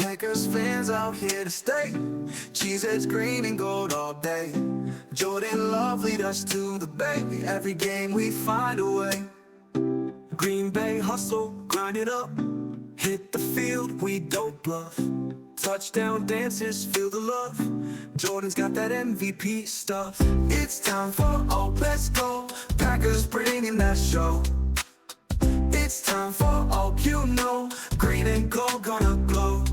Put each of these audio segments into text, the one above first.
Packers fans out here to stay. Cheeseheads green and gold all day. Jordan Love lead us to the bay. Every game we find a way. Green Bay hustle, grind it up. Hit the field, we don't bluff. Touchdown dances, feel the love. Jordan's got that MVP stuff. It's time for Oak, let's go. Packers bringing that show. It's time for Oak, you know. Green and gold gonna glow.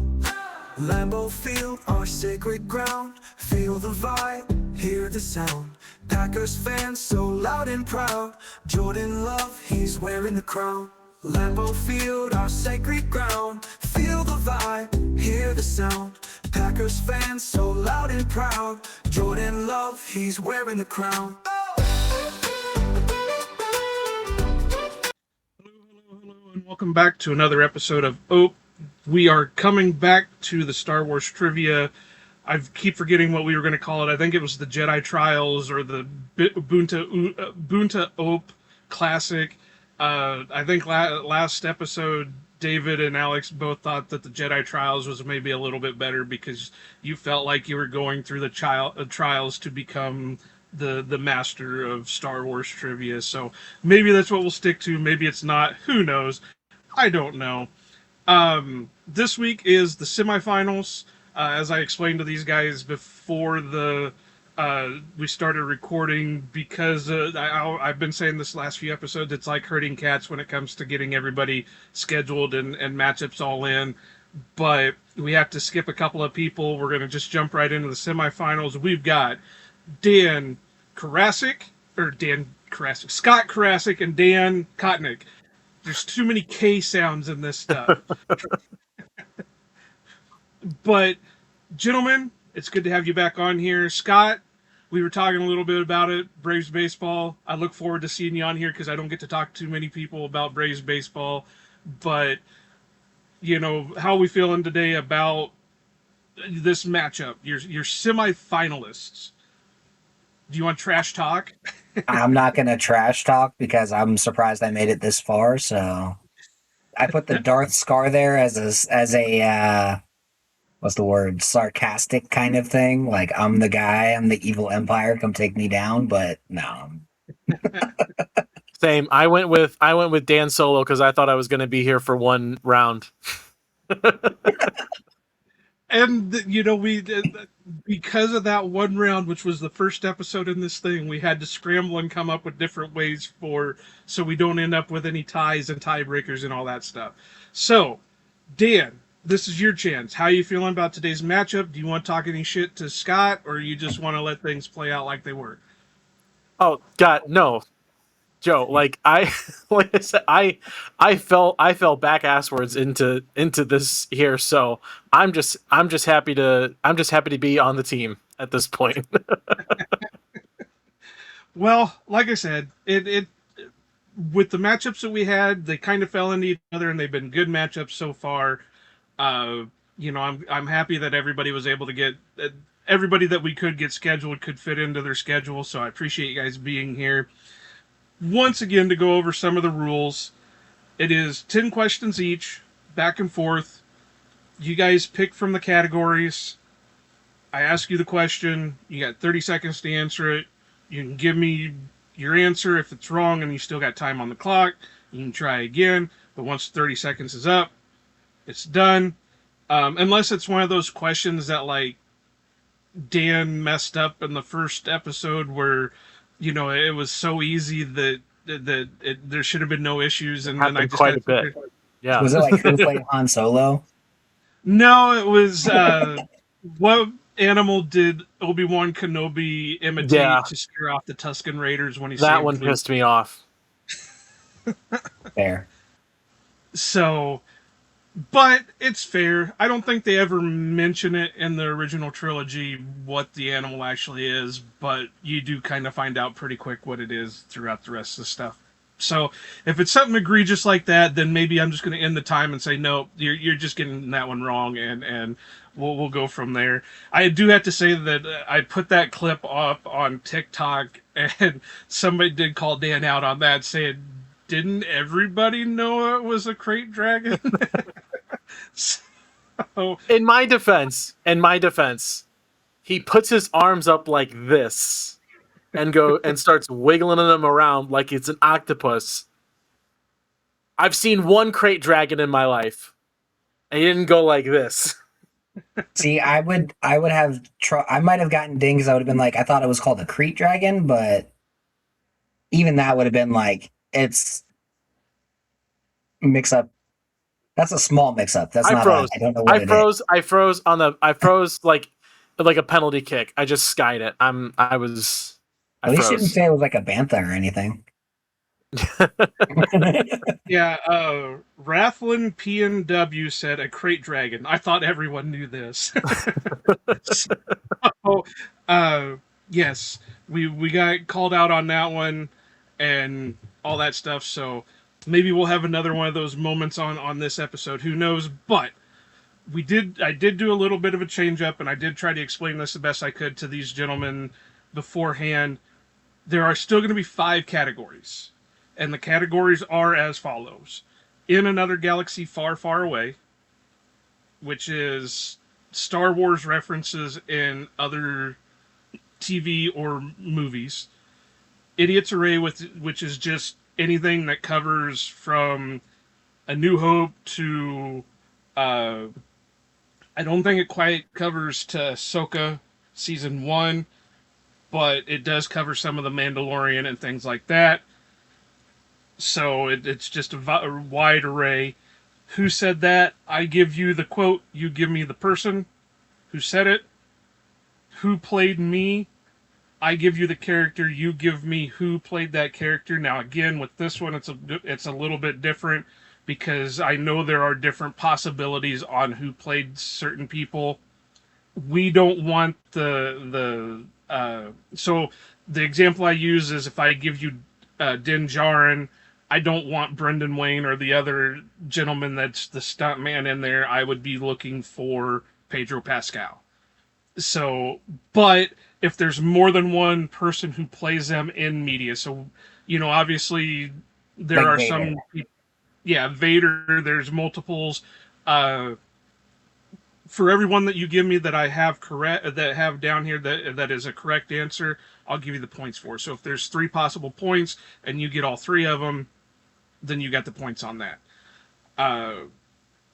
Lambeau Field, our sacred ground. Feel the vibe, hear the sound. Packers fans so loud and proud. Jordan Love, he's wearing the crown. Lambeau Field, our sacred ground. Feel the vibe, hear the sound. Packers fans so loud and proud. Jordan Love, he's wearing the crown. Hello, and welcome back to another episode of Ope. We are coming back to the Star Wars trivia. I keep forgetting what we were going to call it. I think it was the Jedi Trials or the Bunta Ope Classic. I think last episode, David and Alex both thought that the Jedi Trials was maybe a little bit better because you felt like you were going through the trials to become the master of Star Wars trivia. So maybe that's what we'll stick to. Maybe it's not. Who knows? I don't know. This week is the semifinals. As I explained to these guys before we started recording, because I've been saying this last few episodes, it's like herding cats when it comes to getting everybody scheduled and matchups all in. But we have to skip a couple of people. We're going to just jump right into the semifinals. We've got Scott Carasik and Dan Kotnik. There's too many K sounds in this stuff. But, gentlemen, it's good to have you back on here. Scott, we were talking a little bit about it, Braves baseball. I look forward to seeing you on here because I don't get to talk to too many people about Braves baseball. But, you know, how are we feeling today about this matchup? Your semifinalists. Do you want trash talk? I'm not going to trash talk because I'm surprised I made it this far. So I put the Darth Scar there as a what's the word? Sarcastic kind of thing. Like, I'm the guy, I'm the evil empire, come take me down. But no. Same. I went with Dan Solo because I thought I was going to be here for one round. And, you know, because of that one round, which was the first episode in this thing, we had to scramble and come up with different ways so we don't end up with any ties and tiebreakers and all that stuff. So, Dan, this is your chance. How are you feeling about today's matchup? Do you want to talk any shit to Scott, or you just want to let things play out like they were? Oh God, no, Joe. Like I said, I fell back asswards into this here. So I'm just happy to be on the team at this point. Well, like I said, it with the matchups that we had, they kind of fell into each other, and they've been good matchups so far. You know, I'm happy that everybody was able to get everybody that we could get scheduled could fit into their schedule. So I appreciate you guys being here. Once again, to go over some of the rules, it is 10 questions each, back and forth. You guys pick from the categories. I ask you the question. You got 30 seconds to answer it. You can give me your answer. If it's wrong and you still got time on the clock, you can try again. But once 30 seconds is up, it's done. Unless it's one of those questions that, like, Dan messed up in the first episode where, you know, it was so easy that there should have been no issues, and then I just quite a bit. Yeah. Was it like who played Han Solo? No, it was what animal did Obi-Wan Kenobi imitate to scare off the Tusken Raiders when he saved that one Luke? pissed me off. Fair. So, but it's fair. I don't think they ever mention it in the original trilogy what the animal actually is, but you do kind of find out pretty quick what it is throughout the rest of the stuff. So if it's something egregious like that, then maybe I'm just going to end the time and say, no, you're just getting that one wrong, and we'll go from there. I do have to say that I put that clip up on TikTok, and somebody did call Dan out on that, saying, didn't everybody know it was a crate dragon? Oh, In my defense, he puts his arms up like this and starts wiggling them around like it's an octopus. I've seen one crate dragon in my life, and he didn't go like this. See, I would have I might have gotten dings. I would have been like, I thought it was called a Crete dragon, but even that would have been like, it's mix up. That's a small mix up. That's I not a. froze. I don't know what it is. I froze like a penalty kick. I just skied it. I At least you didn't froze. say it was like a bantha or anything. yeah. Rathlin PNW said a crate dragon. I thought everyone knew this. so, yes, we got called out on that one and all that stuff. So maybe we'll have another one of those moments on this episode. Who knows? But I did do a little bit of a change up, and I did try to explain this the best I could to these gentlemen beforehand. There are still going to be 5 categories, and the categories are as follows: In Another Galaxy Far, Far Away, which is Star Wars references in other TV or movies. Idiot's Array, which is just anything that covers from A New Hope to uh, I don't think it quite covers to Ahsoka season 1, but it does cover some of the Mandalorian and things like that. So it's just a wide array. Who said that? I give you the quote, you give me the person who said it. Who played me? I give you the character, you give me who played that character. Now again, with this one, it's a little bit different because I know there are different possibilities on who played certain people. We don't want so the example I use is if I give you Din Djarin, I don't want Brendan Wayne or the other gentleman that's the stuntman in there. I would be looking for Pedro Pascal. So, but if there's more than one person who plays them in media, so obviously there Like are Vader. yeah, Vader. There's multiples. Uh, for everyone that you give me that I have down here that is a correct answer, I'll give you the points for. So if there's 3 possible points and you get all 3 of them, then you got the points on that.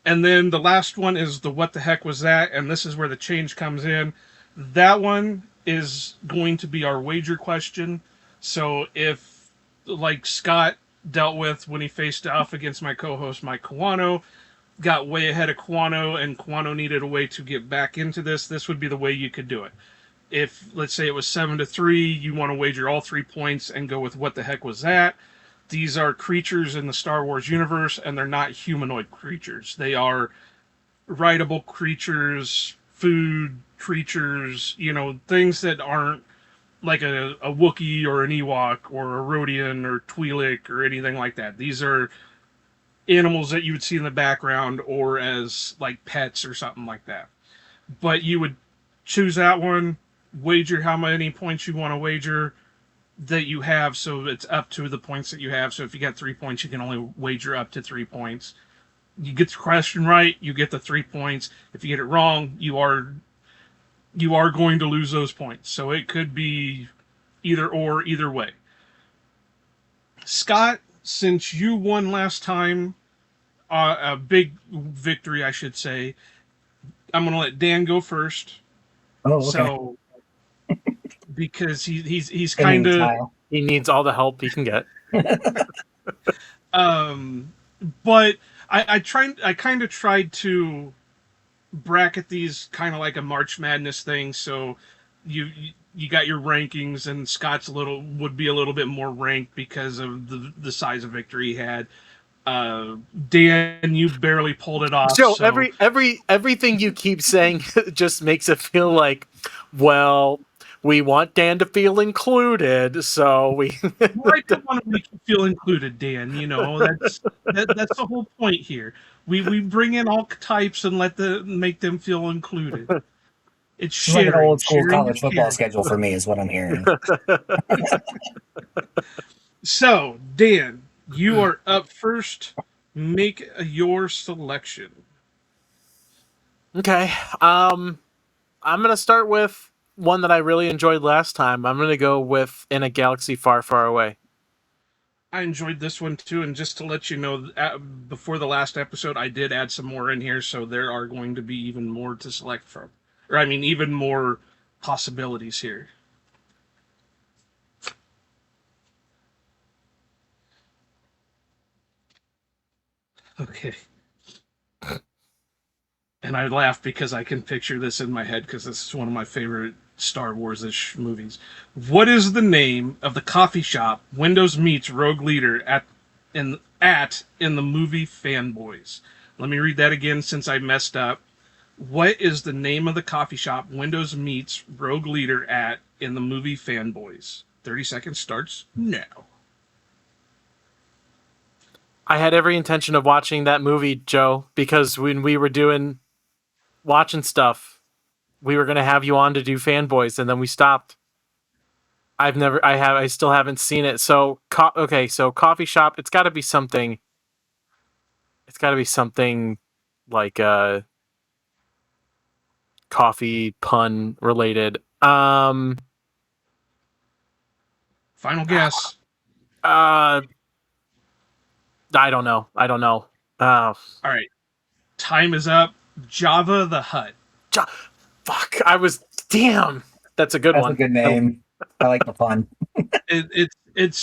And then the last one is the what the heck was that? And this is where the change comes in. That one is going to be our wager question. So if, like Scott dealt with when he faced off against my co-host Mike Kawano, got way ahead of Kawano, and Kawano needed a way to get back into this would be the way you could do it. If, let's say it was 7-3, you want to wager all 3 points and go with what the heck was that? These are creatures in the Star Wars universe, and they're not humanoid creatures. They are rideable creatures, food creatures, things that aren't like a Wookiee or an Ewok or a Rodian or Twi'lek or anything like that. These are animals that you would see in the background or as like pets or something like that. But you would choose that one, wager how many points you want to wager that you have, so it's up to the points that you have. So if you got 3 points, you can only wager up to 3 points. You get the question right, you get the 3 points. If you get it wrong, you are going to lose those points. So it could be either way. Scott, since you won last time, a big victory, I should say, I'm going to let Dan go first. Oh, okay. So because he's Spinning kind of tile. He needs all the help he can get. but I kind of tried to bracket these kind of like a March Madness thing. So you got your rankings, and Scott's would be a little bit more ranked because of the size of victory he had. Dan, you barely pulled it off. Joe, So everything you keep saying just makes it feel like, well, we want Dan to feel included, so we. I don't want to make you feel included, Dan. That's the whole point here. We bring in all types and make them feel included. It's It's like sharing. an old school Sharing college is football caring. schedule for me, is what I'm hearing. So, Dan, you are up first. Make your selection. Okay. I'm gonna start with one that I really enjoyed last time. I'm gonna go with In a Galaxy Far, Far Away. I enjoyed this one too, and just to let you know, before the last episode, I did add some more in here, so there are going to be even more to select from, or I mean, even more possibilities here. Okay, and I laugh because I can picture this in my head because this is one of my favorite Star Wars-ish movies. What is the name of the coffee shop Windows meets Rogue Leader in the movie Fanboys? Let me read that again since I messed up. What is the name of the coffee shop Windows meets Rogue Leader at in the movie Fanboys? 30 seconds starts now. I had every intention of watching that movie, Joe, because when we were watching stuff, we were gonna have you on to do Fanboys, and then we stopped. I still haven't seen it. So, okay, so coffee shop. It's got to be something. It's got to be something like coffee pun related. Final guess. I don't know. I don't know. All right. Time is up. Java the Hutt. Fuck. I was. Damn. That's a good That's one. a good name. I like the fun. It's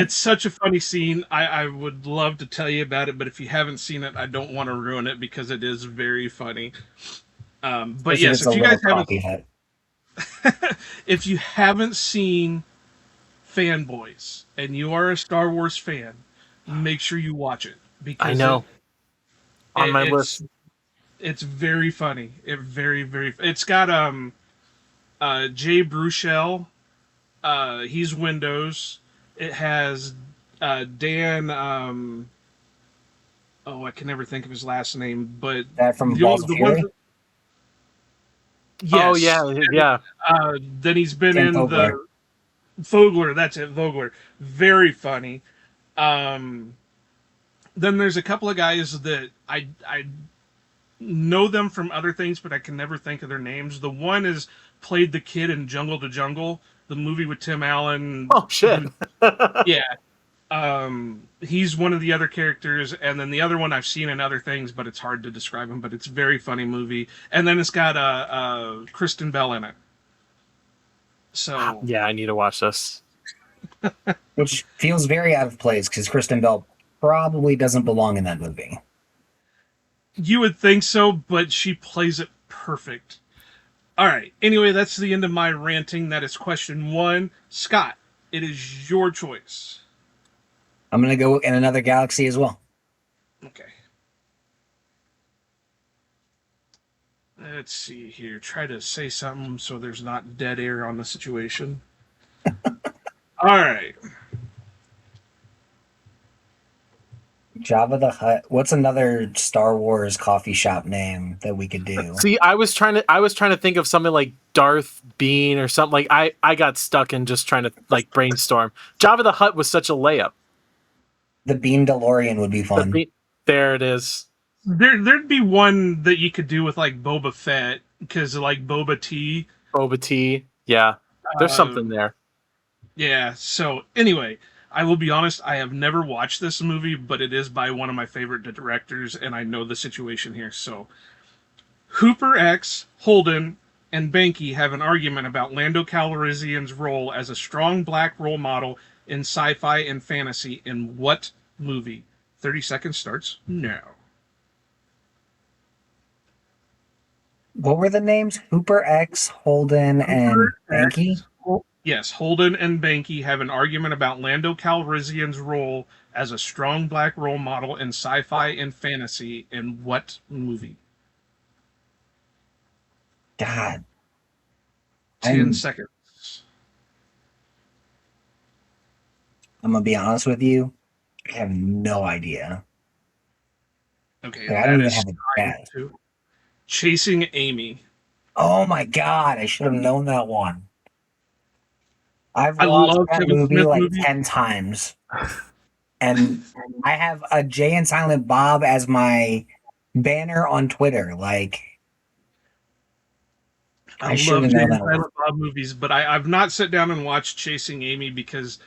such a funny scene. I would love to tell you about it, but if you haven't seen it, I don't want to ruin it because it is very funny. But Especially if yes, it's a if you little guys haven't, coffee hut. if you haven't seen Fanboys and you are a Star Wars fan, make sure you watch it because I know. On my it's list. it's very funny. It's got Jay Bruchel. He's Windows. It has Dan. I can never think of his last name, but That from Balls of the ones. Fury? Yes. Oh yeah, yeah. Then he's been Dan in Fogler. the Fogler. That's it, Vogler. Very funny. Um, then there's a couple of guys that I know them from other things, but I can never think of their names. The one is played the kid in Jungle to Jungle, the movie with Tim Allen. Oh shit. Yeah. He's one of the other characters, and then the other one I've seen in other things, but it's hard to describe him. But it's a very funny movie, and then it's got Kristen Bell in it. So Yeah, I need to watch this. Which feels very out of place because Kristen Bell probably doesn't belong in that movie. you would think so, but she plays it perfect. All right. Anyway, that's the end of my ranting. That is question one. Scott, it is your choice. I'm going to go in another galaxy as well. Okay. Let's see here. Try to say something so there's not dead air on the situation. All right. Jabba the Hutt. What's another Star Wars coffee shop name that we could do? See, I was trying to think of something like Darth Bean or something. Like I got stuck in just trying to like brainstorm. Jabba the Hutt was such a layup. The Bean DeLorean would be fun. There it is. There'd be one that you could do with like Boba Fett because like Boba Tea. Boba tea. Yeah. There's something there. Yeah. So anyway, I will be honest. I have never watched this movie, but it is by one of my favorite directors, and I know the situation here. So Hooper X, Holden, and Banky have an argument about Lando Calrissian's role as a strong black role model in sci-fi and fantasy in what movie? 30 seconds starts now. What were the names? Hooper X, Holden, and Hooper Banky? X, Yes, Holden and Banky have an argument about Lando Calrissian's role as a strong black role model in sci-fi and fantasy in what movie? God. 10 seconds. I'm going to be honest with you. I have no idea. Okay, I don't that even is have a guess. Chasing Amy. Oh my God. I should have known that one. I've I watched love that Kevin movie Smith like movies. 10 times. And I have a Jay and Silent Bob as my banner on Twitter. Like, I I should love have known Jay and that one. Silent Bob movies, but I've not sat down and watched Chasing Amy because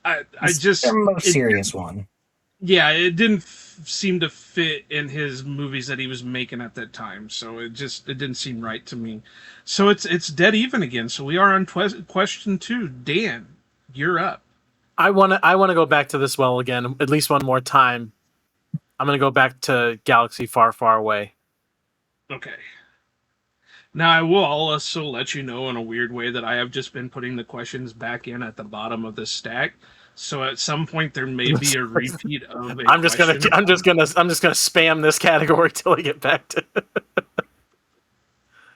I It's their just most it serious one. yeah, it didn't seem to fit in his movies that he was making at that time. So it didn't seem right to me. So it's dead even again. So we are on question 2. Dan, you're up. I wanna go back to this well again at least one more time. I'm gonna go back to Galaxy Far, Far Away. Okay. Now I will also let you know in a weird way that I have just been putting the questions back in at the bottom of the stack. So at some point there may be a repeat of a I'm just gonna question. I'm just gonna spam this category till I get back to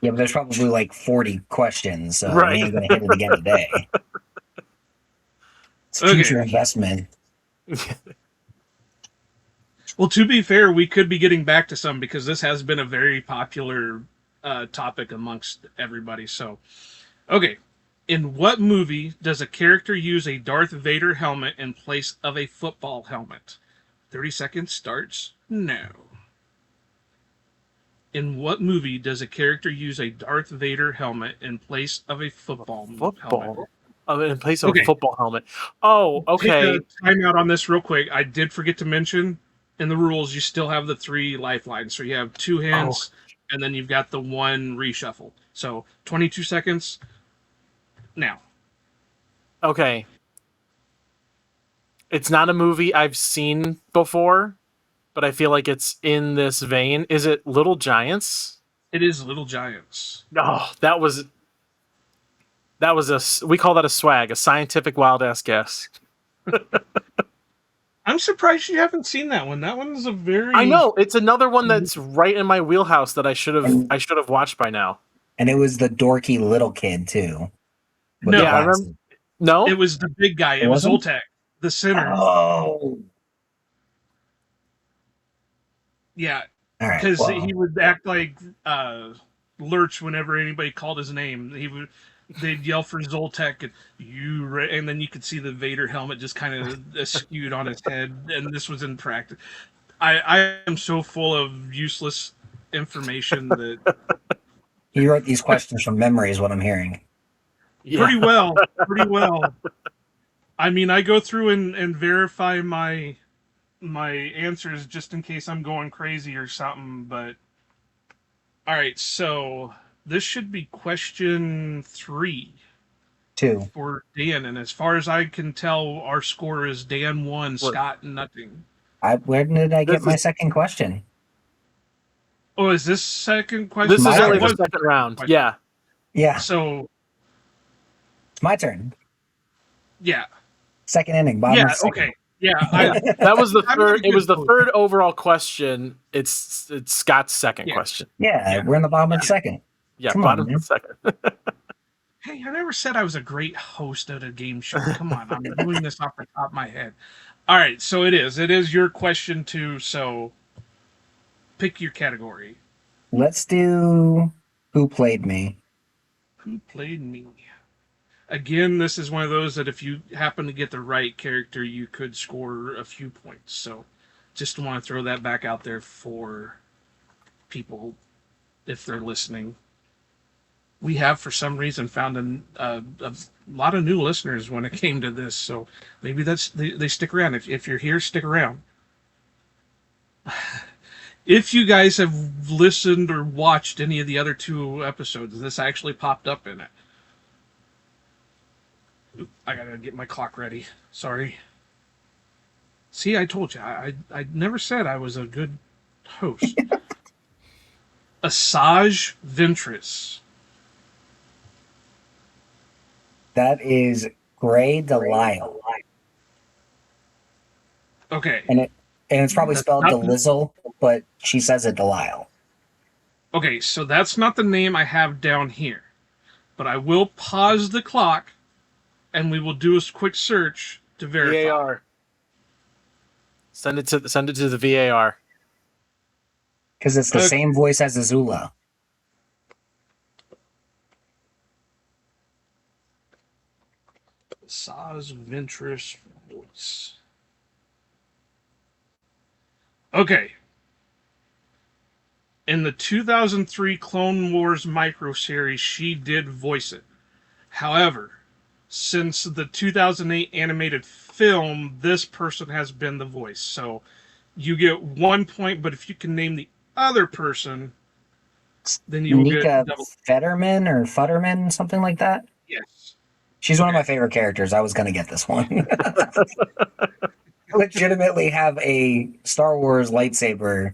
Yeah, but there's probably like 40 questions, so we right. ain't gonna hit it again today. It's future Okay. investment. Well, to be fair, we could be getting back to some because this has been a very popular topic amongst everybody. So, okay. In what movie does a character use a Darth Vader helmet in place of a football helmet? 30 seconds starts now. In what movie does a character use a Darth Vader helmet in place of a football helmet? Football. Oh, in place of a Okay, football helmet. Oh, take a okay. timeout on this real quick. I did forget to mention in the rules you still have the 3 lifelines. So you have 2 Oh, hints, and then you've got the 1 reshuffle. So 22 seconds now. okay. It's not a movie I've seen before, but I feel like it's in this vein. Is it Little Giants? It is Little Giants. No, we call that a swag, a scientific wild ass guess. I'm surprised you haven't seen that one. That one's a I very know it's another one that's right in my wheelhouse that I should have watched by now. And it was the dorky little kid too, with the no. Yeah, I remember. glasses. It No, was the big guy. It It was wasn't? Zoltek, the center. Oh, Yeah, all right. because Well, he would act like Lurch whenever anybody called his name. They'd yell for Zoltek, and and then you could see the Vader helmet just kind of askewed on his head. And this was in practice. I am so full of useless information that he wrote these questions from memory, is what I'm hearing. yeah, pretty well. I mean, I go through and verify my answers just in case I'm going crazy or something. But all right, so this should be question 3 Two. for Dan, and as far as I can tell, our score is Dan 1, What? Scott nothing. Where did I get This my is second question? Oh, is this second question? this is My only turn. the second round. Yeah, Yeah, So it's my turn. yeah, Second inning, bottom of the second. okay, yeah. yeah. That was the I'm not a third. It was good the coach. third overall question. It's Scott's second Yeah. question. Yeah, Yeah. we're in the bottom of the second. Yeah, Come on, bottom of man. the second. Hey, I never said I was a great host at a game show. Come on, I'm doing this off the top of my head. All right, so it is. It is your question too. So pick your category. Let's do Who Played Me? Who played me? Again, this is one of those that if you happen to get the right character, you could score a few points. So just want to throw that back out there for people if they're listening. We have, for some reason, found a lot of new listeners when it came to this. So maybe they stick around. If you're here, stick around. If you guys have listened or watched any of the other 2 episodes, this actually popped up in it. Oop, I gotta get my clock ready. Sorry. See, I told you. I never said I was a good host. Asajj Ventress. That is Gray Delisle. Okay. And it's probably That's spelled not- Delizzle, but she says it Delisle. Okay, so that's not the name I have down here. But I will pause the clock and we will do a quick search to verify. VAR. Send it to the VAR. Because it's the Okay. same voice as Azula. Asajj Ventress voice. Okay. In the 2003 Clone Wars micro series, she did voice it. However, since the 2008 animated film, this person has been the voice. So you get 1 point, but if you can name the other person, then you will get Nika double. Fetterman or Futterman, something like that. Yes. She's one of Okay. my favorite characters. I was gonna get this one. I legitimately have a Star Wars lightsaber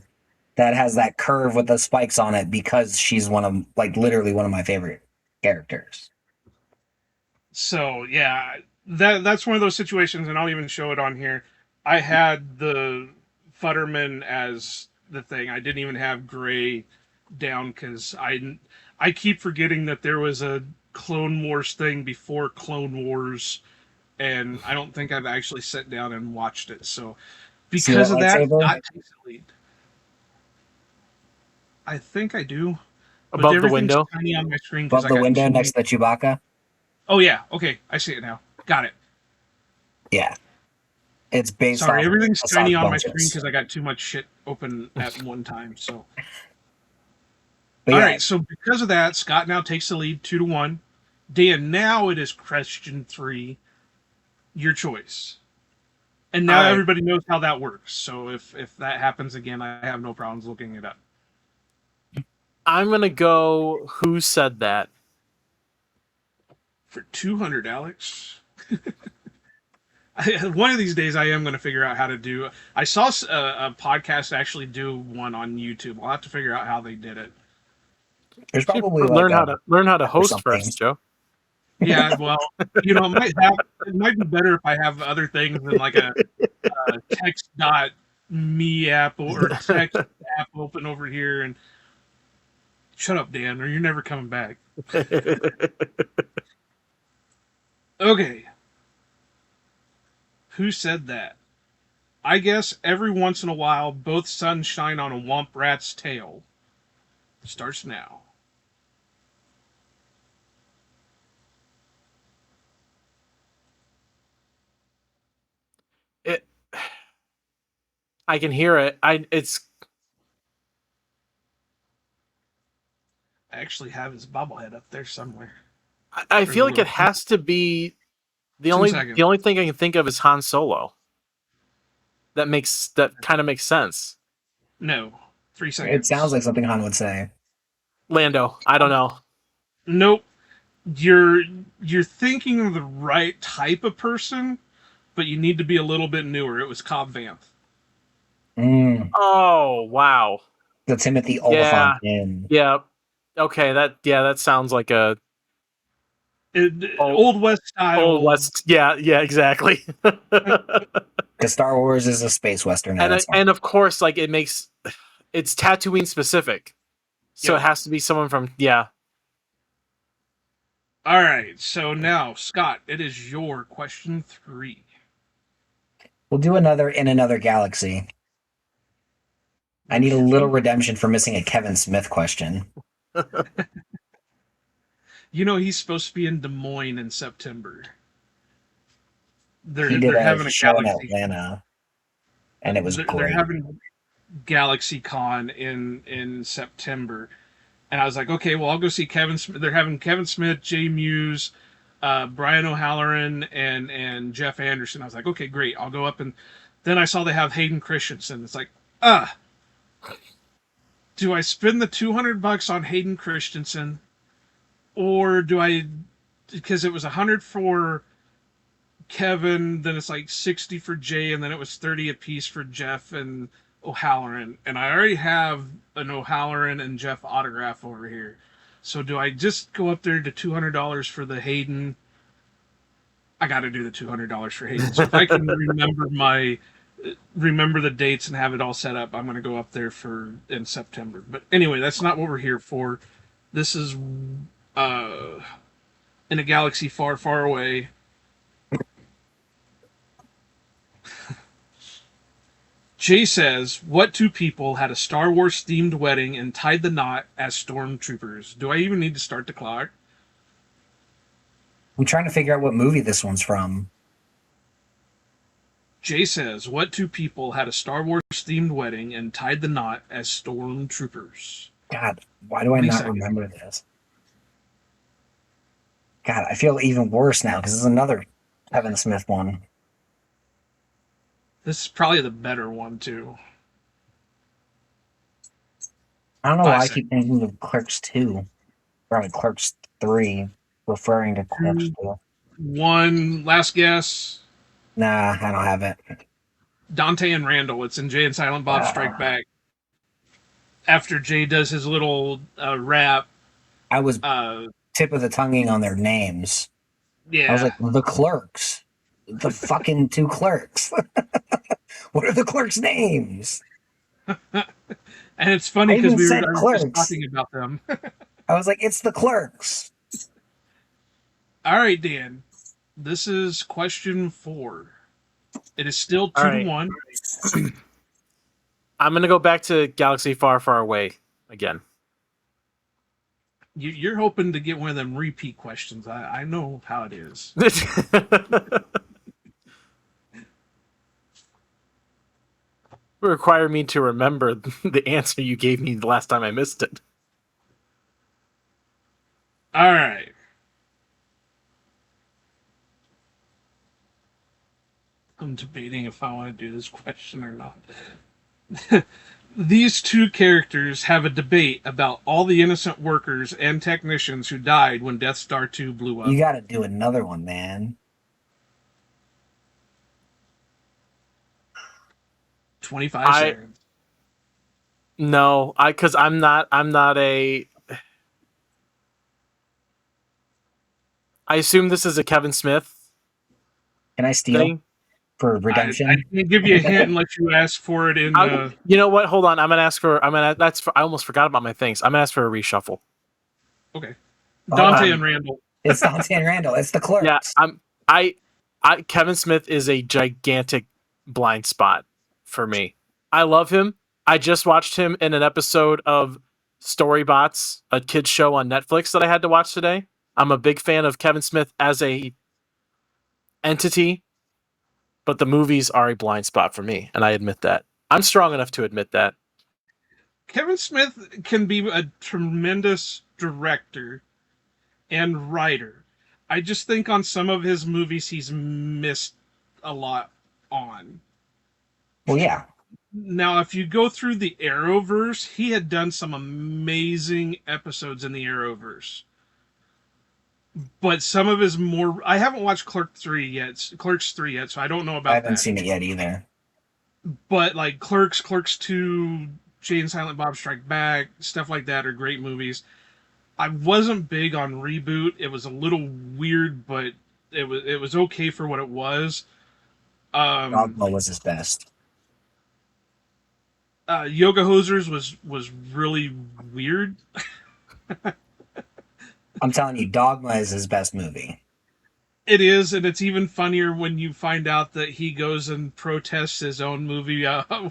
that has that curve with the spikes on it because she's one of like literally one of my favorite characters. So yeah, that's one of those situations, and I'll even show it on here. I had the Futterman as the thing. I didn't even have Gray down because I keep forgetting that there was a Clone Wars thing before Clone Wars, and I don't think I've actually sat down and watched it. So See that because of that, lightsaber Scott takes the lead. I think I do, but Above the everything's window. tiny on my screen because above I the got window too next many. to the Chewbacca? Oh yeah, okay, I see it now. Got it. Yeah, it's based Sorry, off of everything's Asajj tiny on my screen Ventress. because I got too much shit open at one time. So, But all yeah, right. So because of that, Scott now takes the lead 2-1. Dan, now it is question 3. Your choice. And All now right. everybody knows how that works. So if that happens again, I have no problems looking it up. I'm gonna go. Who said that? For 200, Alex. One of these days, I am going to figure out how to do. I saw a podcast actually do one on YouTube. I'll have to figure out how they did it. there's Should probably like learn how a to or host something. first, Joe. Yeah, well, it might be better if I have other things than like a text.me app or text app open over here and shut up, Dan, or you're never coming back. Okay. Who said that? I guess every once in a while both suns shine on a womp rat's tail. Starts now. it, I can hear it. I actually have his bobblehead up there somewhere. I Or the feel like it little has to be the 2 seconds. only thing I can think of is Han Solo. That kind of makes sense. No. Three It sounds seconds. like something Han would say. Lando, I don't know. Nope. You're you're thinking of the right type of person, but you need to be a little bit newer. It was Cobb Vanth. Mm, Oh wow, the Timothy yeah, Oliphant in. yeah. Okay, that sounds like a old Old West old style. west. Yeah, yeah, exactly. Because Star Wars is a space western at its heart. And of course, like it's Tatooine specific, so Yep. it has to be someone from yeah. All right. So now, Scott, it is your question 3. We'll do another in another galaxy. I need a little redemption for missing a Kevin Smith question. You know he's supposed to be in Des Moines in September. He did They're a having a show in galaxy. Atlanta, and it was They're great. having Galaxy Con in September, and I was like, okay, well I'll go see Kevin Smith. They're having Kevin Smith, Jay Muse, Brian O'Halloran, and Jeff Anderson. I was like, okay, great, I'll go up. And then I saw they have Hayden Christensen. It's like, do I spend the $200 on Hayden Christensen, or do I? Because it was 100 for Kevin, then it's like 60 for Jay, and then it was 30 apiece for Jeff and O'Halloran. And I already have an O'Halloran and Jeff autograph over here. So do I just go up there to $200 for the Hayden? I got to do the $200 for Hayden. So if I can remember the dates and have it all set up, I'm going to go up there for in September. But anyway, that's not what we're here for. This is uh, in a galaxy far, far away. Jay says, what two people had a Star Wars themed wedding and tied the knot as stormtroopers? Do I even need to start the clock? I'm trying to figure out what movie this one's from. Jay says, "What two people had a Star Wars themed wedding and tied the knot as stormtroopers?" God, why do I 20 not seconds. remember this? God, I feel even worse now because this is another Kevin Smith one. This is probably the better one too. I don't know why Five I seconds. keep thinking of Clerks 2, probably Clerks 3, referring to Clerks Two, 2. one. Last guess. Nah, I don't have it. Dante and Randall. It's in Jay and Silent Bob Strike Uh, Back. After Jay does his little rap, I was uh, tip of the tonguing on their names. I was yeah, like, the clerks. The fucking two clerks. What are the clerks' names? and it's funny I because even I said was just clerks. talking about them. I was like, it's the clerks. All right, Dan. This is question 4. It is still All two to right. one. I'm gonna go back to Galaxy Far, Far Away again. You're hoping to get one of them repeat questions. I know how it is. Require me to remember the answer you gave me the last time I missed it. All right. I'm debating if I want to do this question or not. These two characters have a debate about all the innocent workers and technicians who died when Death Star 2 blew You up. got to do another one, man. 25 I seconds. no, I because I'm not a. I assume this is a Kevin Smith Can I steal thing. for I redemption? can't give you a hint unless you ask for it in. You know what? Hold on. I'm gonna ask for. I'm gonna. That's. For, I almost forgot about my things. I'm gonna ask for a reshuffle. Okay. Dante and Oh, Randall. it's Dante and Randall. It's the Yeah. clerks. I. Kevin Smith is a gigantic blind spot for me. I love him. I just watched him in an episode of Storybots, a kids show on Netflix that I had to watch today. I'm a big fan of Kevin Smith as a entity, but the movies are a blind spot for me, and I admit that. I'm strong enough to admit that. Kevin Smith can be a tremendous director and writer. I just think on some of his movies he's missed a lot on. Well, yeah. Now, if you go through the Arrowverse, he had done some amazing episodes in the Arrowverse. But some of his more, I haven't watched Clerks 3 yet, so I don't know I about haven't that. seen it yet either. But like Clerks 2, Jay and Silent Bob Strike Back, stuff like that are great movies. I wasn't big on Reboot. It was a little weird, but it was okay for what it was. Um, Dogma was his best. Yoga Hosers was really weird. I'm telling you, Dogma is his best movie. It is, and it's even funnier when you find out that he goes and protests his own movie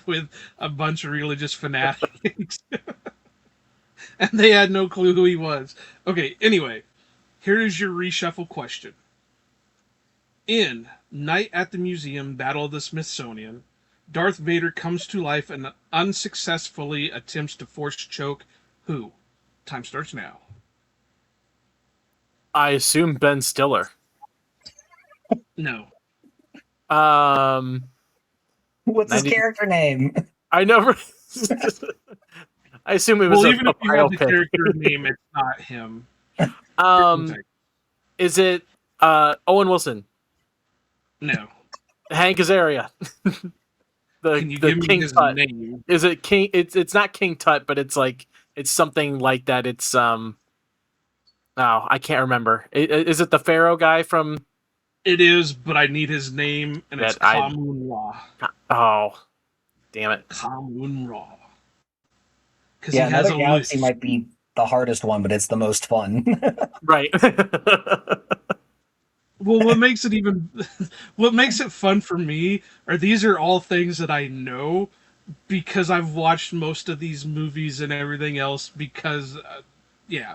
with a bunch of religious fanatics, and they had no clue who he was. Okay, anyway, here is your reshuffle question. In Night at the Museum Battle of the Smithsonian, Darth Vader comes to life and unsuccessfully attempts to force choke who? Time starts now. I assume Ben Stiller. No. Um, What's his 90, character name? I never. I assume it was Well, a even if you have the biopic. character name, it's not him. Um, is it Owen Wilson, No. Hank Azaria, Can you the give me King his Tut? name? Is it King? It's not King Tut, but it's like it's something like that. It's Oh, I can't remember. Is it the Pharaoh guy from It is, but I need his name, and it's that? I Kamun Ra. Oh, damn it! Kamun Ra. Because he Yeah, has another a galaxy list. might be the hardest one, but it's the most fun. Right. Well, what makes it fun for me are these are all things that I know because I've watched most of these movies and everything else because, yeah.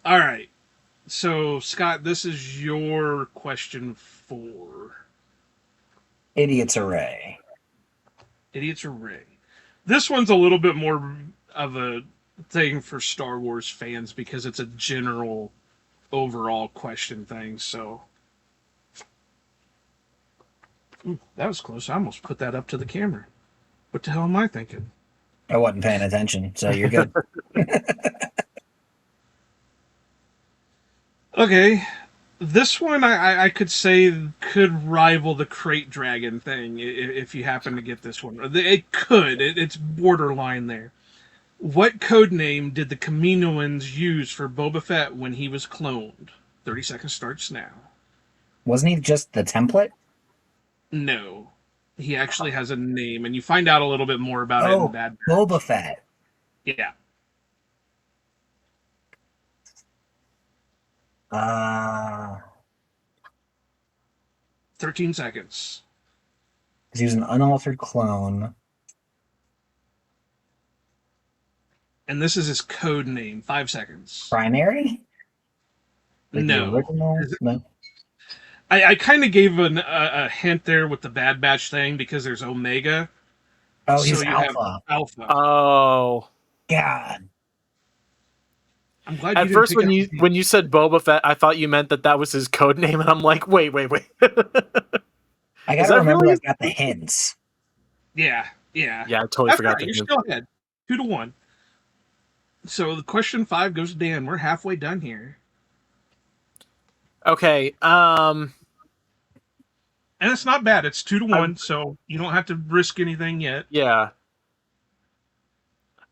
All right. So, Scott, this is your question 4. Idiot's Array. Idiot's Array. This one's a little bit more of a thing for Star Wars fans because it's a general overall question thing. So, ooh, that was close. I almost put that up to the camera. What the hell am I thinking? I wasn't paying attention, so you're good. Okay, this one I could say could rival the crate dragon thing if you happen to get this one. It could. It's borderline there. What code name did the Kaminoans use for Boba Fett when he was cloned? 30 seconds starts now. Wasn't he just the template? No. He actually has a name, and you find out a little bit more about it in Oh, Bad Batch. Boba Fett. Yeah. Uh, 13 seconds. 'Cause he was an unaltered clone. And this is his code name. 5 seconds. Primary? Like the No. original? No. I kind of gave a hint there with the Bad Batch thing because there's Omega. Oh, he's so you have Alpha. Alpha. Oh. God. I'm glad At you didn't first, pick up- when you said Boba Fett, I thought you meant that was his code name, and I'm like, wait. I Is gotta that remember really- I got the hints. Yeah. Yeah, I totally That's forgot right. that. You're still ahead. 2-1. So the question 5 goes to Dan. We're halfway done here. Okay. And it's not bad. It's 2-1, so you don't have to risk anything yet. Yeah.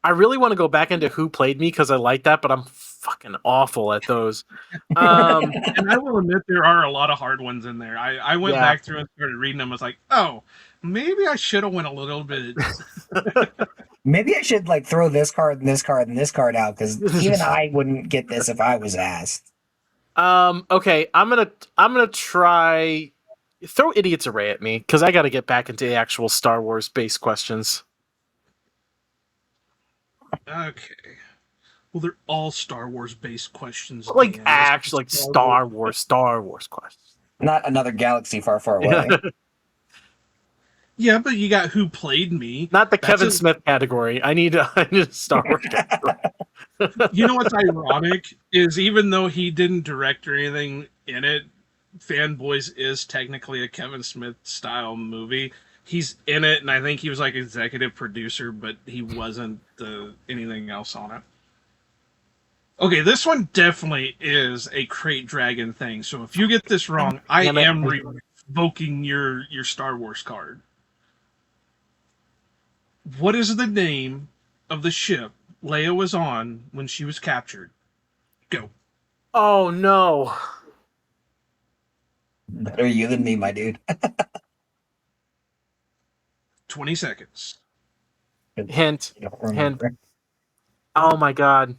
I really want to go back into Who Played Me because I like that, but I'm fucking awful at those. And I will admit there are a lot of hard ones in there. I went Yeah. back through and started reading them. I was like, oh, maybe I should have went a little bit. Maybe I should like throw this card and this card and this card out because even I wouldn't get this if I was asked. Okay, I'm gonna try throw Idiot's Array at me because I got to get back into the actual Star Wars based questions. Okay. Well, they're all Star Wars based questions. Like Dan. actual like Star Wars questions. Not another galaxy far, far away. Yeah, but you got Who Played Me. Not the That's Kevin a- Smith category. I need a Star Wars category. You know what's ironic is even though he didn't direct or anything in it, Fanboys is technically a Kevin Smith style movie. He's in it, and I think he was like executive producer, but he wasn't anything else on it. Okay, this one definitely is a crate dragon thing. So if you get this wrong, I Damn it. am revoking your Star Wars card. What is the name of the ship Leia was on when she was captured? Go. Oh no. Better you than me, my dude. 20 seconds. Hint. I don't remember. Oh my god.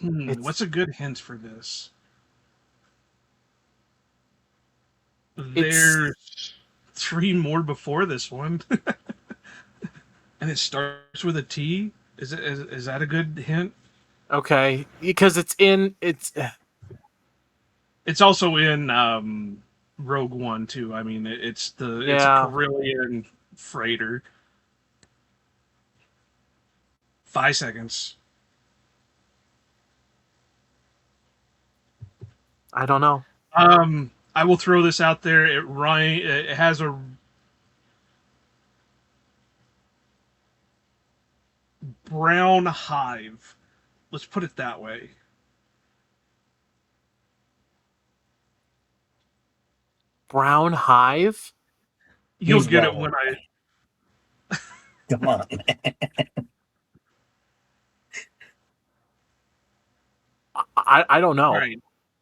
What's a good hint for this? It's- There's 3 more before this one. And it starts with a T. Is that a good hint? Okay, because it's It's also in Rogue One too. I mean, it's a Carillion freighter. 5 seconds. I don't know. I will throw this out there. It has a brown hive. Let's put it that way. Brown Hive? You'll He's get it wrong. when I. Come on. I don't know. All right,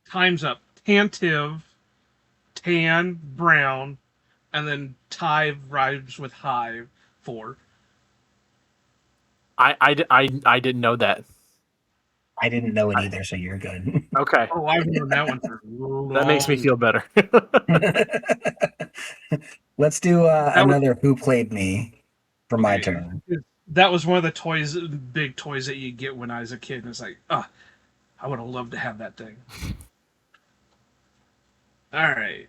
time's up. Tantive, tan, brown, and then tive rhymes with hive. 4. I didn't know that. I didn't know it either, so you're good. Okay. Oh, I've known that one for That makes me feel better. Let's do was- another Who Played Me for my Okay. turn. That was one of the big toys that you get when I was a kid. And it's like, I would have loved to have that thing. All right.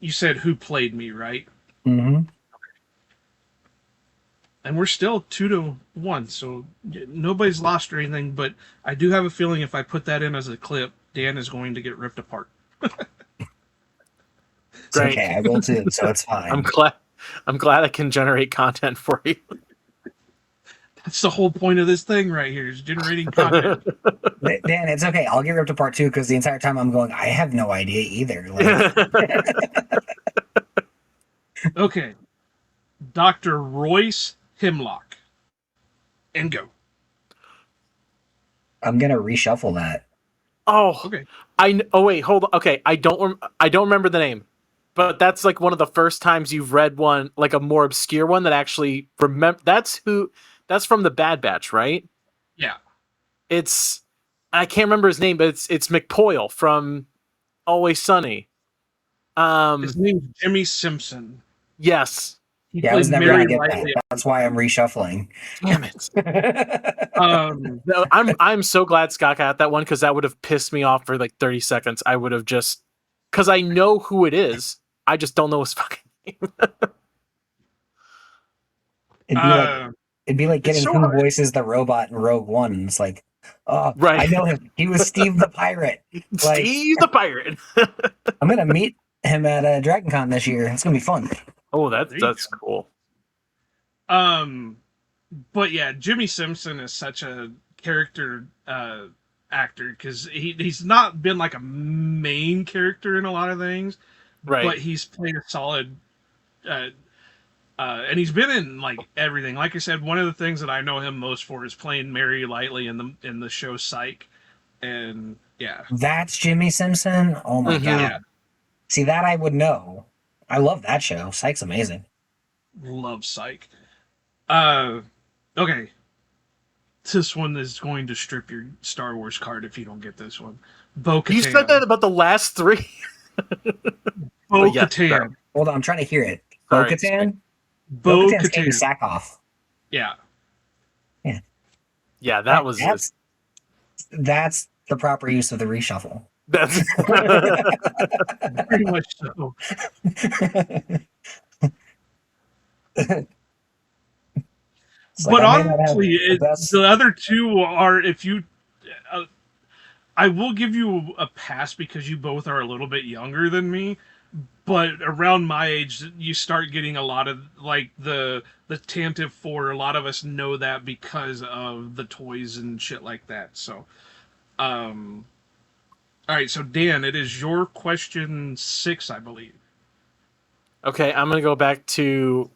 You said who played me, right? Mm-hmm. And we're still 2-1, so nobody's lost or anything. But I do have a feeling if I put that in as a clip, Dan is going to get ripped apart. It's Great. okay. I will too, so it's I'm fine. glad. I'm glad I can generate content for you. That's the whole point of this thing right here, is generating content. Dan, it's okay. I'll get ripped apart too, because the entire time I'm going, I have no idea either. Like, Okay. Dr. Royce Hemlock. And go. I'm gonna reshuffle that. Oh, Okay. Oh wait, hold on. Okay, I don't remember the name, but that's like one of the first times you've read one, like a more obscure one that actually remember. That's from the Bad Batch, right? Yeah. It's I can't remember his name, but it's McPoyle from Always Sunny. His name's Jimmy Simpson. Yes. He Yeah, I was played never Mary gonna get that. Lightly. That's why I'm reshuffling. Damn it. Um, No, I'm so glad Scott got that one, because that would have pissed me off for like 30 seconds. I would have just, because I know who it is, I just don't know his fucking name. It'd be like uh, getting so who hard. voices the robot in Rogue One. It's like, oh, Right. I know him. He was Steve the pirate. Like, Steve the Pirate. I'm gonna meet him at Dragon Con this year. It's gonna be fun. Oh, There you that's cool. But yeah, Jimmy Simpson is such a character actor because he's not been like a main character in a lot of things, Right. but he's played a solid. Uh, and he's been in like everything. Like I said, one of the things that I know him most for is playing Mary Lightly in the show Psych, and yeah, That's Jimmy Simpson. Oh my Mhm. god. yeah, See, that I would know. I love that show. Psych's amazing. love Psych. Okay, this one is going to strip your Star Wars card if you don't get this one. Bo-Katan. You said that about the last three. But yes, Bo-Katan. Hold on, I'm trying to hear it. Sorry. Bo-Katan? Bo-Katan's Amy Bo-Katan. Sackhoff. Yeah. Yeah, that was That's the proper use of the reshuffle. that's Pretty much so. It's like, But I may not have honestly, the best- the other two are if you. I will give you a pass because you both are a little bit younger than me. But around my age, you start getting a lot of like the Tantive 4. A lot of us know that because of the toys and shit like that. So, all right. So Dan, it is your question 6, I believe. okay. I'm gonna go back to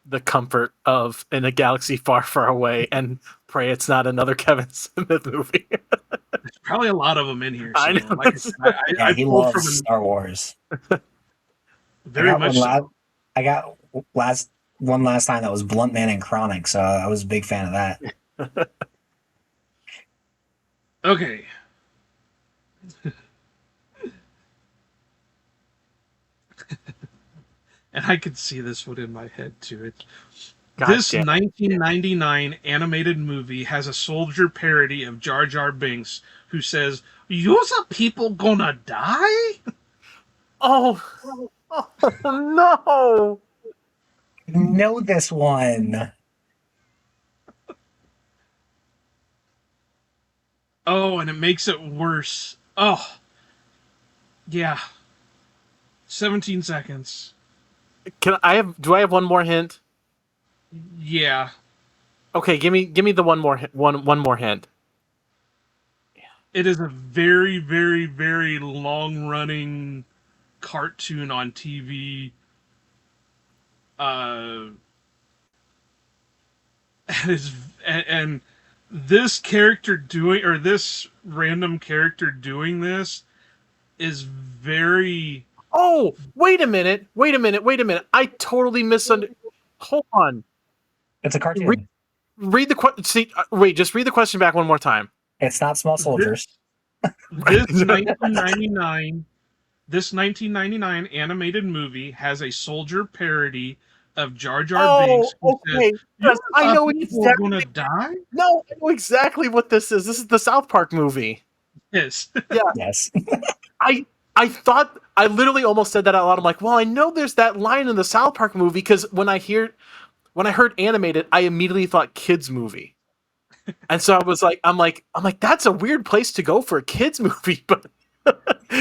the comfort of In a Galaxy Far, Far Away and pray it's not another Kevin Smith movie. There's probably a lot of them in here. So, I know. like I said, I he pulled loves from Star Wars. very much. So. I got one last time that was Blunt Man and Chronic, so I was a big fan of that. Okay. And I could see this one in my head too. God This damn. 1999 animated movie has a soldier parody of Jar Jar Binks who says, "You's a people gonna die?" Oh no! Know this one. Oh, and it makes it worse. Oh. Yeah. 17 seconds. Do I have one more hint? Yeah. Okay, give me the one more hint. It is a very, very, very long running cartoon on TV. And this character doing, or this random character doing this is very. Oh, wait a minute. I totally misunderstood. Hold on. It's a cartoon. Read the question. See, wait, just read the question back one more time. It's not Small Soldiers. This 1999 this 1999 animated movie has a soldier parody of Jar Jar Binks who okay. says, Yes, I know people exactly. gonna die? No, I know exactly what this is. This is the South Park movie. Yes. Yes. I literally almost said that out loud. I'm like, well, I know there's that line in the South Park movie because when I heard animated, I immediately thought kids movie. And so I was like, I'm like, that's a weird place to go for a kids movie, but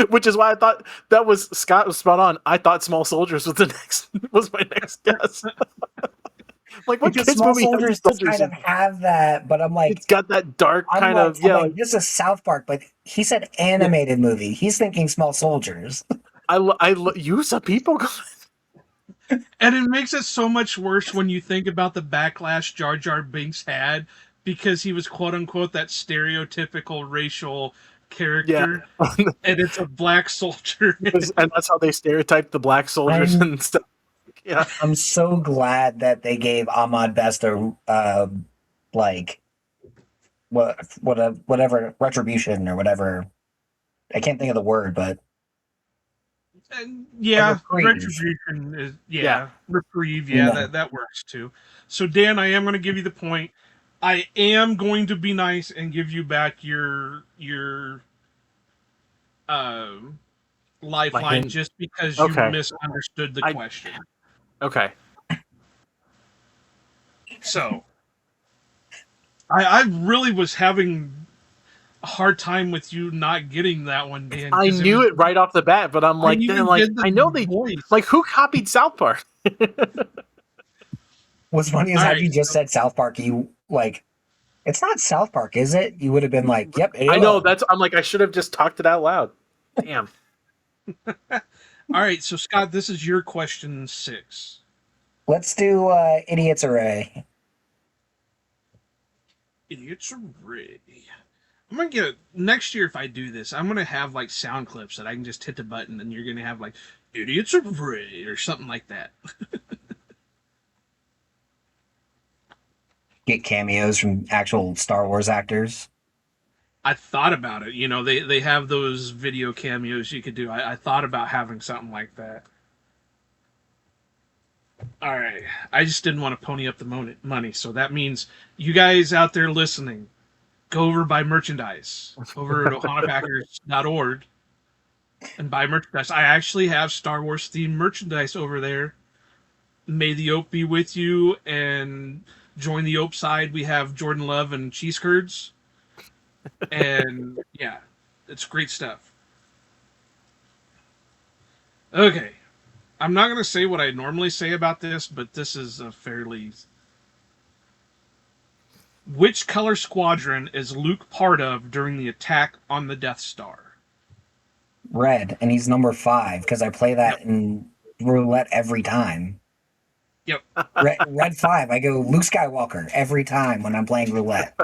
which is why I thought that was Scott was spot on. I thought Small Soldiers was my next guess. Like, what Because kids Small movie has Soldiers does soldiers kind of in? have that, but I'm like, It's got that dark kind of this is South Park, but he said animated movie. He's thinking Small Soldiers. you some people. And it makes it so much worse when you think about the backlash Jar Jar Binks had because he was quote unquote that stereotypical racial character, and it's a black soldier. And that's how they stereotype the black soldiers and stuff. Yeah, I'm so glad that they gave Ahmad Best a like whatever retribution or whatever. I can't think of the word, but Yeah, reprieve. retribution is reprieve. Yeah, No. that works too. So Dan, I am going to give you the point. I am going to be nice and give you back your lifeline just because you misunderstood the question. Okay. So, I really was having a hard time with you not getting that one, Dan. I knew it right off the bat, but I'm like, then like I know they voice. Like who copied South Park? What's funny is had you just said South Park, you like it's not South Park, is it? You would have been like, "Yep." I know I'm like I should have just talked it out loud. Damn. All right, so Scott, this is your question 6. Let's do Idiot's Array. Idiot's Array. I'm gonna get next year if I do this. I'm gonna have like sound clips that I can just hit the button, and you're gonna have like Idiot's Array or something like that. Get cameos from actual Star Wars actors. I thought about it. You know, they have those video cameos you could do. I thought about having something like that. All right. I just didn't want to pony up the money. So that means you guys out there listening, go over buy merchandise over at ohanapackers.org and buy merchandise. I actually have Star Wars themed merchandise over there. May the Ope be with you, and join the Ope side. We have Jordan Love and cheese curds. And yeah, it's great stuff. Okay. I'm not going to say what I normally say about this, but this is a fairly... Which color squadron is Luke part of during the attack on the Death Star? Red, and he's number 5 because I play that in roulette every time. Yep. Red 5. I go Luke Skywalker every time when I'm playing roulette.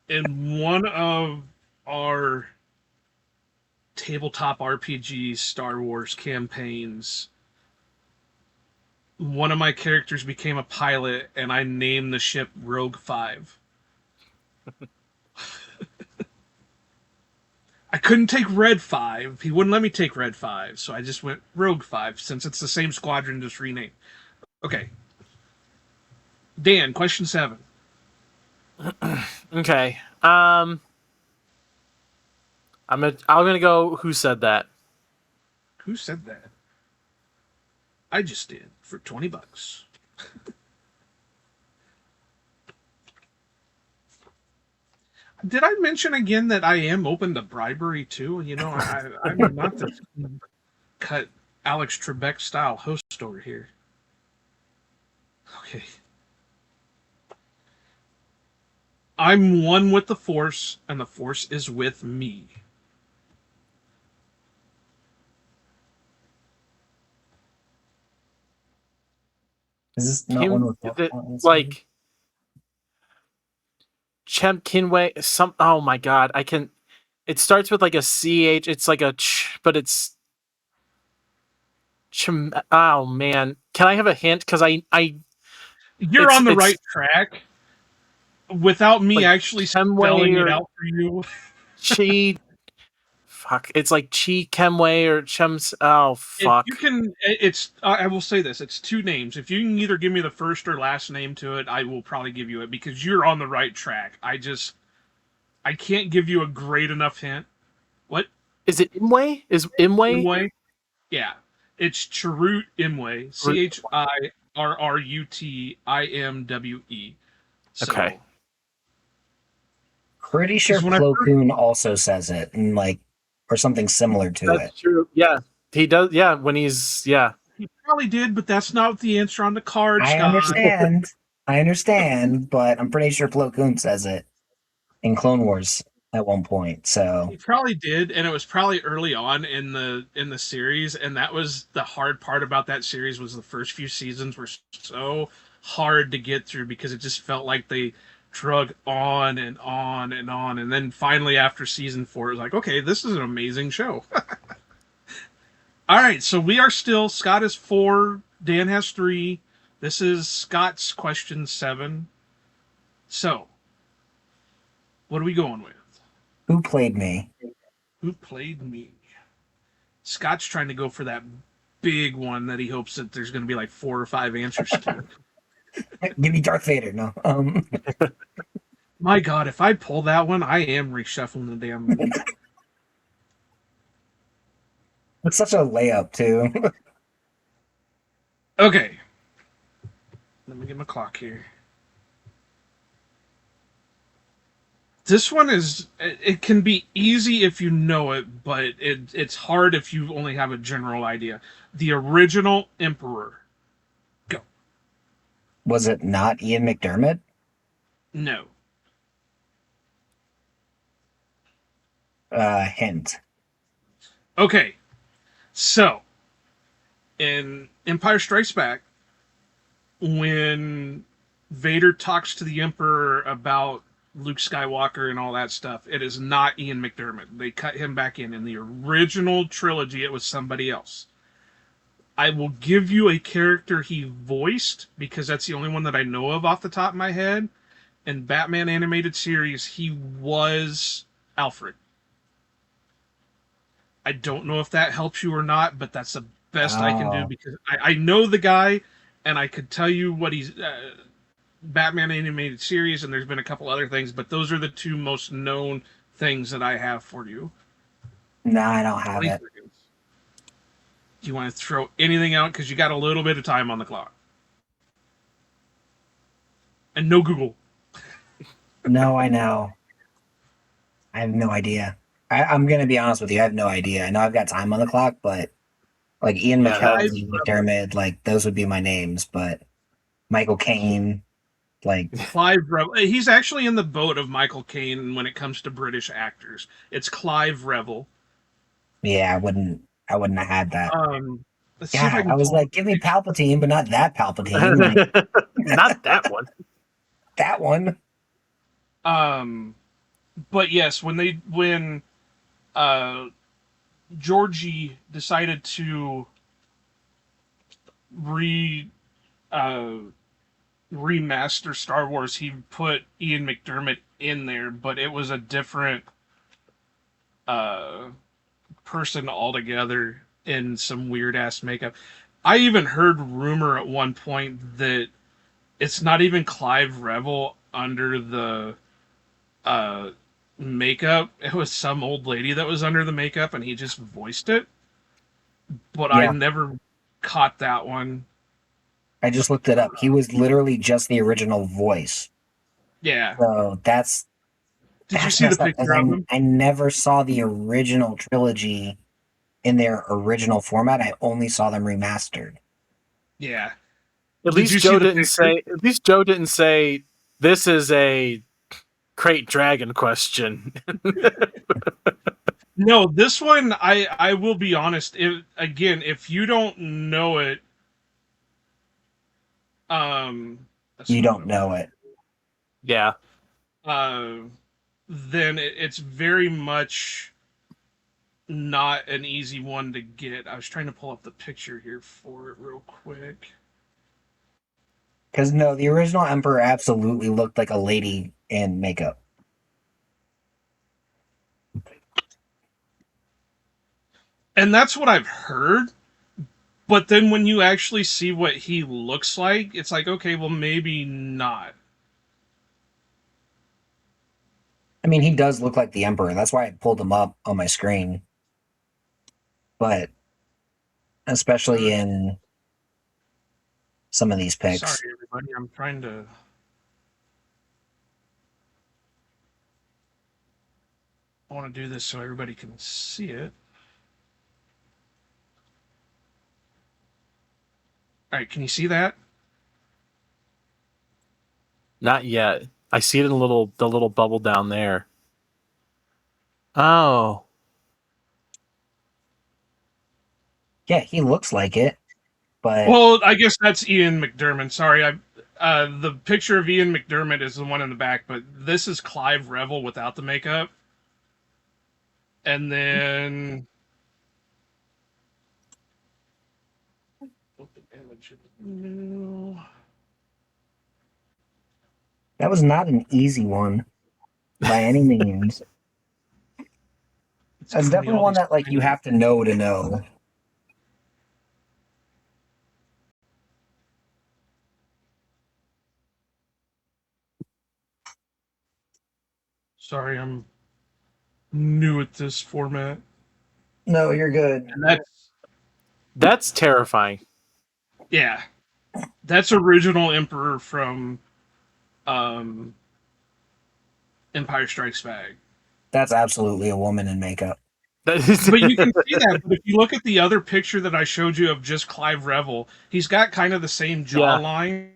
In one of our tabletop RPG Star Wars campaigns, one of my characters became a pilot, and I named the ship Rogue 5. I couldn't take Red 5. He wouldn't let me take Red 5, so I just went Rogue 5, since it's the same squadron, just renamed. Okay. Dan, question 7. Okay. I'm gonna go. Who said that? Who said that? I just did for $20. Did I mention again that I am open to bribery too? You know, I'm not the cut Alex Trebek style host over here. Okay. I'm one with the Force, and the Force is with me. Is this not one with like Chem Kinway? Oh my god! I can. It starts with like a CH. It's like a but it's. Oh man! Can I have a hint? Because You're on the right track. Without me like actually spelling it out for you. Chi. Fuck! It's like Chi Kemway or Chems. Oh fuck! If you can. It's. I will say this. It's 2 names. If you can either give me the first or last name to it, I will probably give you it because you're on the right track. I I can't give you a great enough hint. What? Is it Imwe? Is Imwe? Imwe? Yeah. It's Chirrut Imwe. Chirrutimwe. Okay. So, Pretty sure because when I Plo first, Koon also says it, and like, or something similar to That's it. true. Yeah, he does. Yeah, when he's he probably did, but that's not the answer on the card, I Scott. understand, but I'm pretty sure Plo Koon says it in Clone Wars at one point. So He probably did, and it was probably early on in the series, and that was the hard part about that series was the first few seasons were so hard to get through because it just felt like they drug on and on and on, and then finally after season 4, it was like, okay, this is an amazing show. All right, so we are still Scott is 4, Dan has 3. This is Scott's question 7. So, what are we going with? who played me? Who played me? Scott's trying to go for that big one that he hopes that there's going to be like 4 or 5 answers to. Give me Darth Vader. No. My God, if I pull that one, I am reshuffling the damn movie. It's such a layup too. Okay. Let me get my clock here. This one is, it can be easy if you know it, but it's hard if you only have a general idea. The original Emperor. Go. Was it not Ian McDermott? No. Hint. Okay. So, in Empire Strikes Back, when Vader talks to the Emperor about Luke Skywalker and all that stuff, it is not Ian McDermott. They cut him back in. In the original trilogy, it was somebody else. I will give you a character he voiced because that's the only one that I know of off the top of my head. In Batman animated series, he was Alfred. I don't know if that helps you or not, but that's the best I can do Oh, because I know the guy and I could tell you what he's Batman animated series, and there's been a couple other things, but those are the 2 most known things that I have for you. no, I don't have 20 it. seconds. Do you want to throw anything out? Because you got a little bit of time on the clock. And no Google. No, I know. I have no idea. I'm gonna be honest with you. I have no idea. I know I've got time on the clock, but like Ian Yeah, McKellen, that's Ian McDermott, like those would be my names. But Michael Caine, like Clive Revel. He's actually in the boat of Michael Caine when it comes to British actors. It's Clive Revel. yeah, I wouldn't have had that. Let's see if I God, can I was pull. like, give me Palpatine, but not that Palpatine. Like not that one. that one. But yes, when uh, Georgie decided to re uh, remaster Star Wars, he put Ian McDermott in there, but it was a different uh, person altogether in some weird ass makeup. I even heard rumor at one point that it's not even Clive Revel under the uh, makeup. It was some old lady that was under the makeup, and he just voiced it. But I Yeah, never caught that one. I just looked it up. He was literally just the original voice. Yeah. So Did you that's see the messed up because picture of him? I never saw the original trilogy in their original format. I only saw them remastered. Yeah. At Did least you see Joe the didn't picture? say. At least Joe didn't say this is a crate dragon question. No, this one I will be honest. If you don't know it, that's You not what don't I know wanted. it. Yeah. Uh, then it's very much not an easy one to get. I was trying to pull up the picture here for it real quick. Because no, the original Emperor absolutely looked like a lady in makeup. And that's what I've heard. But then when you actually see what he looks like, it's like, okay, well, maybe not. I mean, he does look like the Emperor. That's why I pulled him up on my screen. But especially in some of these Sorry, picks. everybody. I'm trying to. I want to do this so everybody can see it. All right, can you see that? Not yet. I see it in the little bubble down there. Oh. Yeah, he looks like it, but Well, I guess that's Ian McDermott. Sorry, the picture of Ian McDermott is the one in the back, but this is Clive Revel without the makeup. And then open image. No. that was not an easy one by any means. It's That's giving me definitely all one these. that like you have to know to know. Sorry, I'm new at this format. No, you're good. And That's terrifying. yeah, that's original Emperor from um, Empire Strikes Back. That's absolutely a woman in makeup. That is But you can see that. But if you look at the other picture that I showed you of just Clive Revel, he's got kind of the same Yeah. jawline.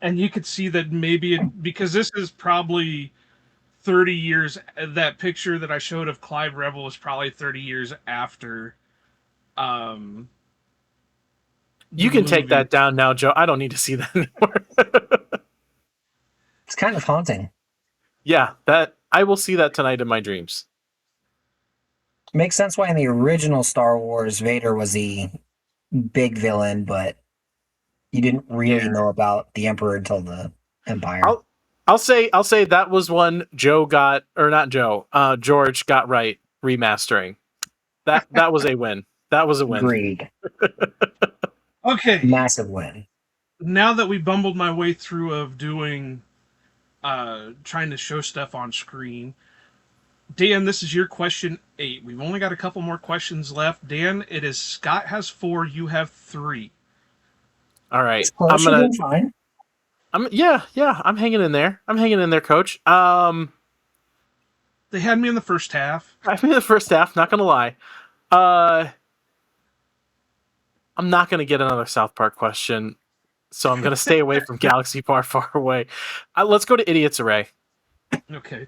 And you could see that maybe because this is probably 30 years. That picture that I showed of Clive Revel is probably 30 years after um, You the can take movie. that down now, Joe. I don't need to see that anymore. It's kind of haunting. Yeah, that I will see that tonight in my dreams. Makes sense why in the original Star Wars Vader was the big villain, but you didn't really Yeah. know about the Emperor until the Empire. I'll say that was one Joe got, or not Joe, George got right remastering. That was a win. That was a win. Agreed. Okay, Massive win. now that we bumbled my way through of doing trying to show stuff on screen, Dan, this is your question 8. We've only got a couple more questions left. Dan, it is Scott has 4, you have 3. All right. It's close. You're doing fine. Yeah, I'm hanging in there. I'm hanging in there, coach. They had me in the first half. I mean the first half, not gonna lie. I'm not gonna get another South Park question, so I'm gonna stay away from Galaxy Far, Far Away. Let's go to Idiot's Array. Okay.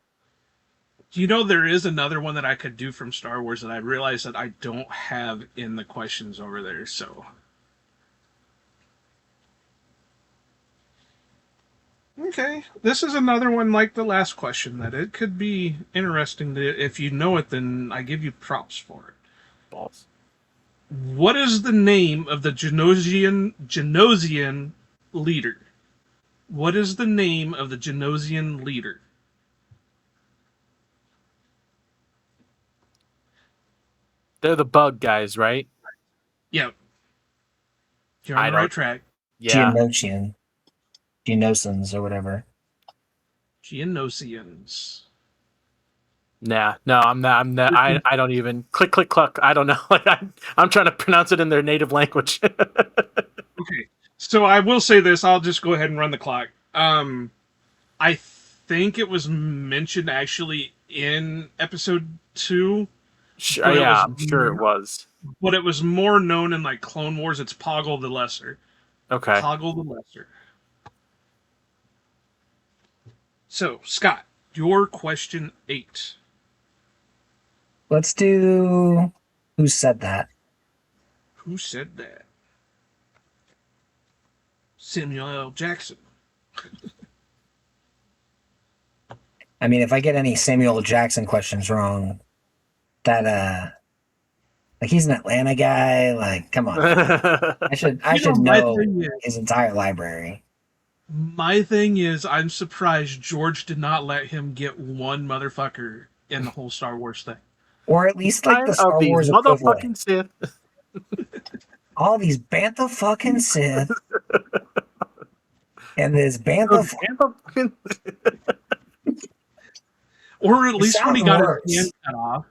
Do you know there is another one that I could do from Star Wars that I realize that I don't have in the questions over there, so. Okay. This is another one like the last question that it could be interesting to, if you know it, then I give you props for it. Balls. What is the name of the Genosian leader? What is the name of the Genosian leader? They're the bug guys, right? Yep. You're on I the right don't. track. Yeah. Geonosians or whatever. Geonosians. Nah, no, I'm not. I'm not. I don't even click, click, cluck. I don't know. Like I'm trying to pronounce it in their native language. Okay. So I will say this. I'll just go ahead and run the clock. I think it was mentioned actually in episode 2. But Yeah, I'm sure it was. But it was more known in like Clone Wars. It's Poggle the Lesser. Okay. Poggle the Lesser. So, Scott, your question 8. Let's do. Who said that? Who said that? Samuel L. Jackson. I mean, if I get any Samuel L. Jackson questions wrong, that like he's an Atlanta guy. Like, come on, I should know his entire library. My thing is, I'm surprised George did not let him get one motherfucker in the whole Star Wars thing. Or at least like the Star these Wars motherfucking equivalent. Sith. All these bantha fucking Sith. And this bantha. Or at It least when he sounds got worse. his hand cut off.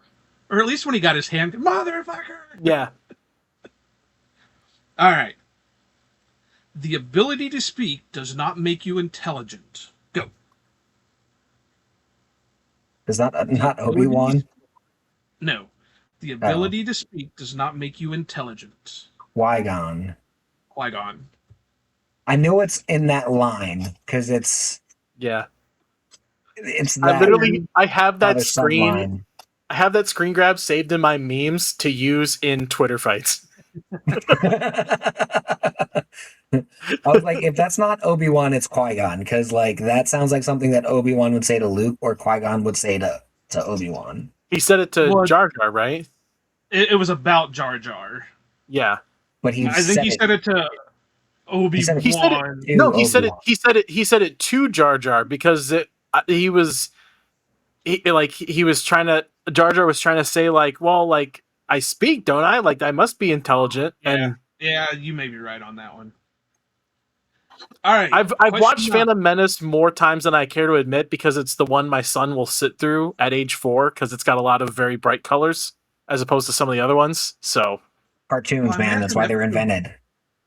Or at least when he got his hand, motherfucker. Yeah. All right. The ability to speak does not make you intelligent. Go. Is that not Ability to Obi-Wan? speak- No. The Oh, ability to speak does not make you intelligent. Qui-Gon. Qui-Gon. I know it's in that line because Yeah. it's I that literally I have that other screen. subline. I have that screen grab saved in my memes to use in Twitter fights. I was like, if that's not Obi-Wan, it's Qui-Gon, because like that sounds like something that Obi-Wan would say to Luke or Qui-Gon would say to Obi-Wan. He said it to Well, Jar Jar, right? it was about Jar Jar. Yeah. But he I think he said it to He said He said it. Obi-Wan. to No, he said it. Obi-Wan. He said it to Jar Jar because he was he was trying to Jar Jar was trying to say like, well, like I speak, don't I? Like I must be intelligent. Yeah. And Yeah, you may be right on that one. All right. I've question watched nine. Phantom Menace more times than I care to admit because it's the one my son will sit through at age 4 because it's got a lot of very bright colors as opposed to some of the other ones. So Cartoons, Well, I man. That's imagine why they're that's- invented.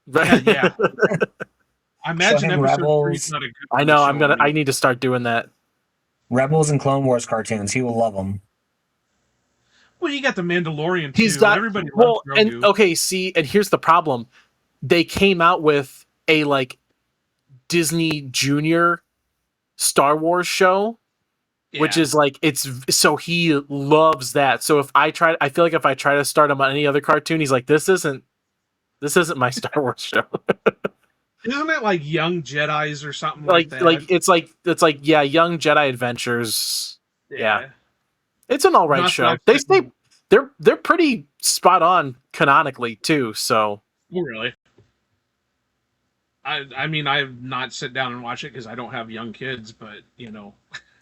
right, Yeah. I imagine him episode 3 Rebels. is not a good I know show. I need to start doing that. Rebels and Clone Wars cartoons. He will love them. Well, you got the Mandalorian He's too. got Everybody well, loves and Grogu. okay, see, and here's the problem: they came out with a like Disney Junior Star Wars show, which Yeah. is like it's so he loves that. So if I feel like if I try to start him on any other cartoon, he's like, this isn't my Star Wars show. Isn't it like Young Jedis or something like that? it's like yeah, Young Jedi Adventures. Yeah. It's an all right Not show. that They I've stay seen- they're pretty spot on canonically too. So Oh, really? I mean, I've not sit down and watch it because I don't have young kids, but you know,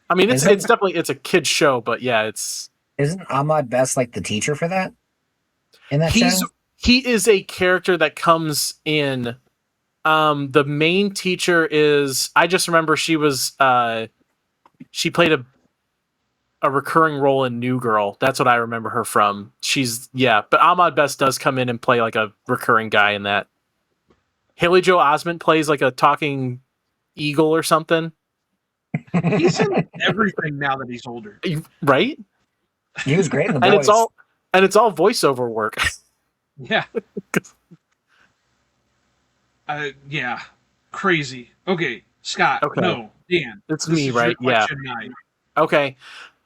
I mean, it's Isn't- definitely it's a kid's show, but yeah, it's Isn't Ahmad Best like the teacher for that? In that he's show? he is a character that comes in. The main teacher is I just remember she was she played a recurring role in New Girl. That's what I remember her from. She's but Ahmad Best does come in and play like a recurring guy in that. Haley Joel Osment plays like a talking eagle or something, he's in everything now that he's older. right? He was great in the And boys. it's all voiceover work. Yeah. Yeah. Crazy. Okay, Scott. Okay. No, Dan. It's this me, is your right? Yeah. question 9. Okay.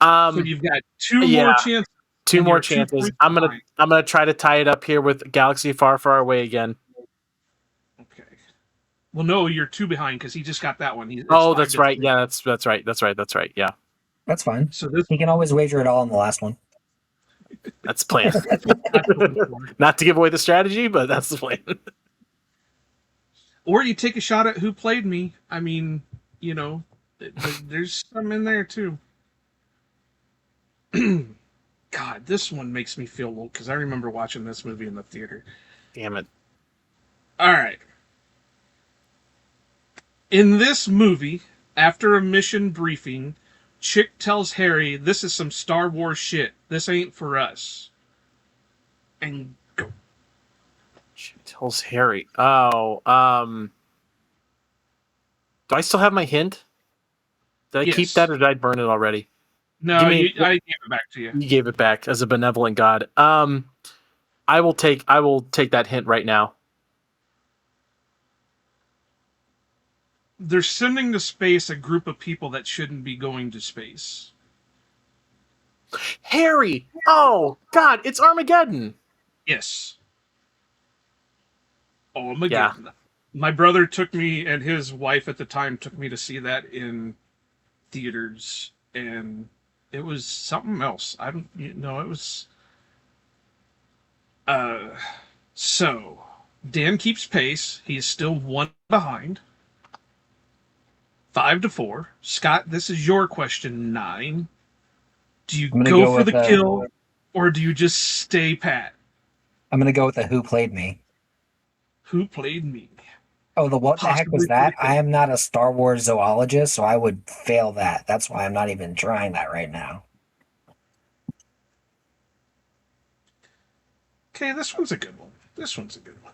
So you've got 2 yeah. more chances. Two and more you're 2 chances. points I'm behind. gonna try to tie it up here with Galaxy Far Far Away again. Okay. Well, no, you're 2 behind because he just got that one. It's Oh, 5 that's to right. 3. Yeah, that's right. Yeah, That's fine. So this He can always wager it all in the last one. that's the plan. Not to give away the strategy, but that's the plan. or you take a shot at who played me. I mean, you know, there's some in there too. God, this one makes me feel old because I remember watching this movie in the theater. Damn it. All right. In this movie, after a mission briefing, Chick tells Harry, "This is some Star Wars shit. This ain't for us." And go. She tells Harry. Oh, do I still have my hint? Did I keep Yes. that or did I burn it already? No, Give me- I gave it back to you. You gave it back as a benevolent god. I will take that hint right now. They're sending to space a group of people that shouldn't be going to space. Harry! Oh God, it's Armageddon. Yes. Oh my god. My brother took me, and his wife at the time took me to see that in theaters, and it was something else. I don't know. It was. So Dan keeps pace. He's still 1 behind. 5 to 4. Scott, this is your question 9. Do you I'm gonna go go for with, the kill, or do you just stay pat? I'm gonna go with the Who Played Me. Who played me? Oh, the what the heck was possibly that? predict I it. am not a Star Wars zoologist, so I would fail that. That's why I'm not even trying that right now. Okay, this one's a good one. This one's a good one.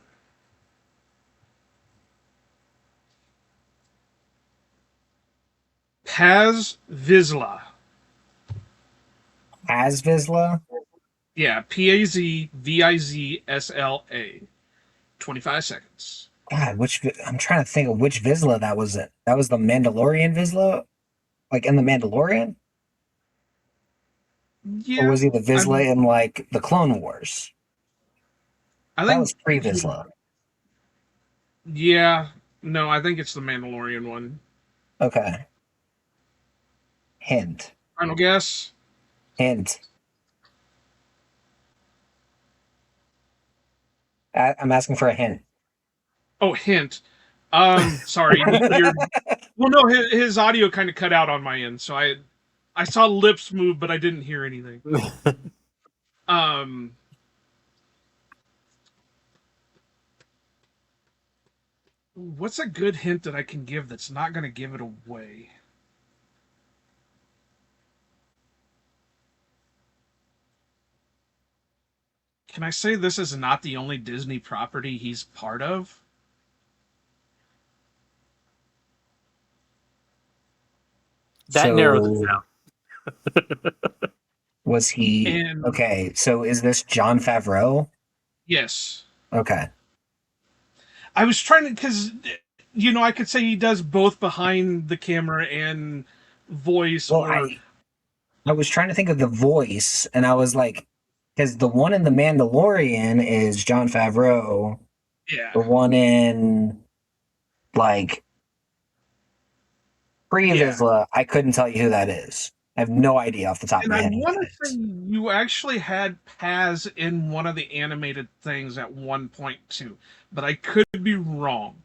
Paz Vizsla. Asvisla? Yeah, Pazvizsla. 25 seconds. God, I'm trying to think of which Vizsla that was. It that was the Mandalorian Vizsla, like in the Mandalorian, or Yeah, was he the I Vizsla mean, in like the Clone Wars? I That think was pre Vizsla. yeah, no, I think it's the Mandalorian one. Okay. Hint. Final guess. Hint. I'm asking for a hint. Oh, hint. Sorry, you're. Well, no, his audio kind of cut out on my end, so I saw lips move, but I didn't hear anything. Um, what's a good hint that I can give that's not going to give it away? Can I say this is not the only Disney property he's part of? That narrows it So down. was he And okay? So is this John Favreau? yes, Okay. I was trying to because I could say he does both behind the camera and voice, Well, or I was trying to think of the voice, and I was like, because the one in The Mandalorian is John Favreau. yeah, The one in like pre yeah. Vizsla, I couldn't tell you who that is. I have no idea off the top of And my I head who want that to say is. you actually had Paz in one of the animated things at one point too, but I could be wrong.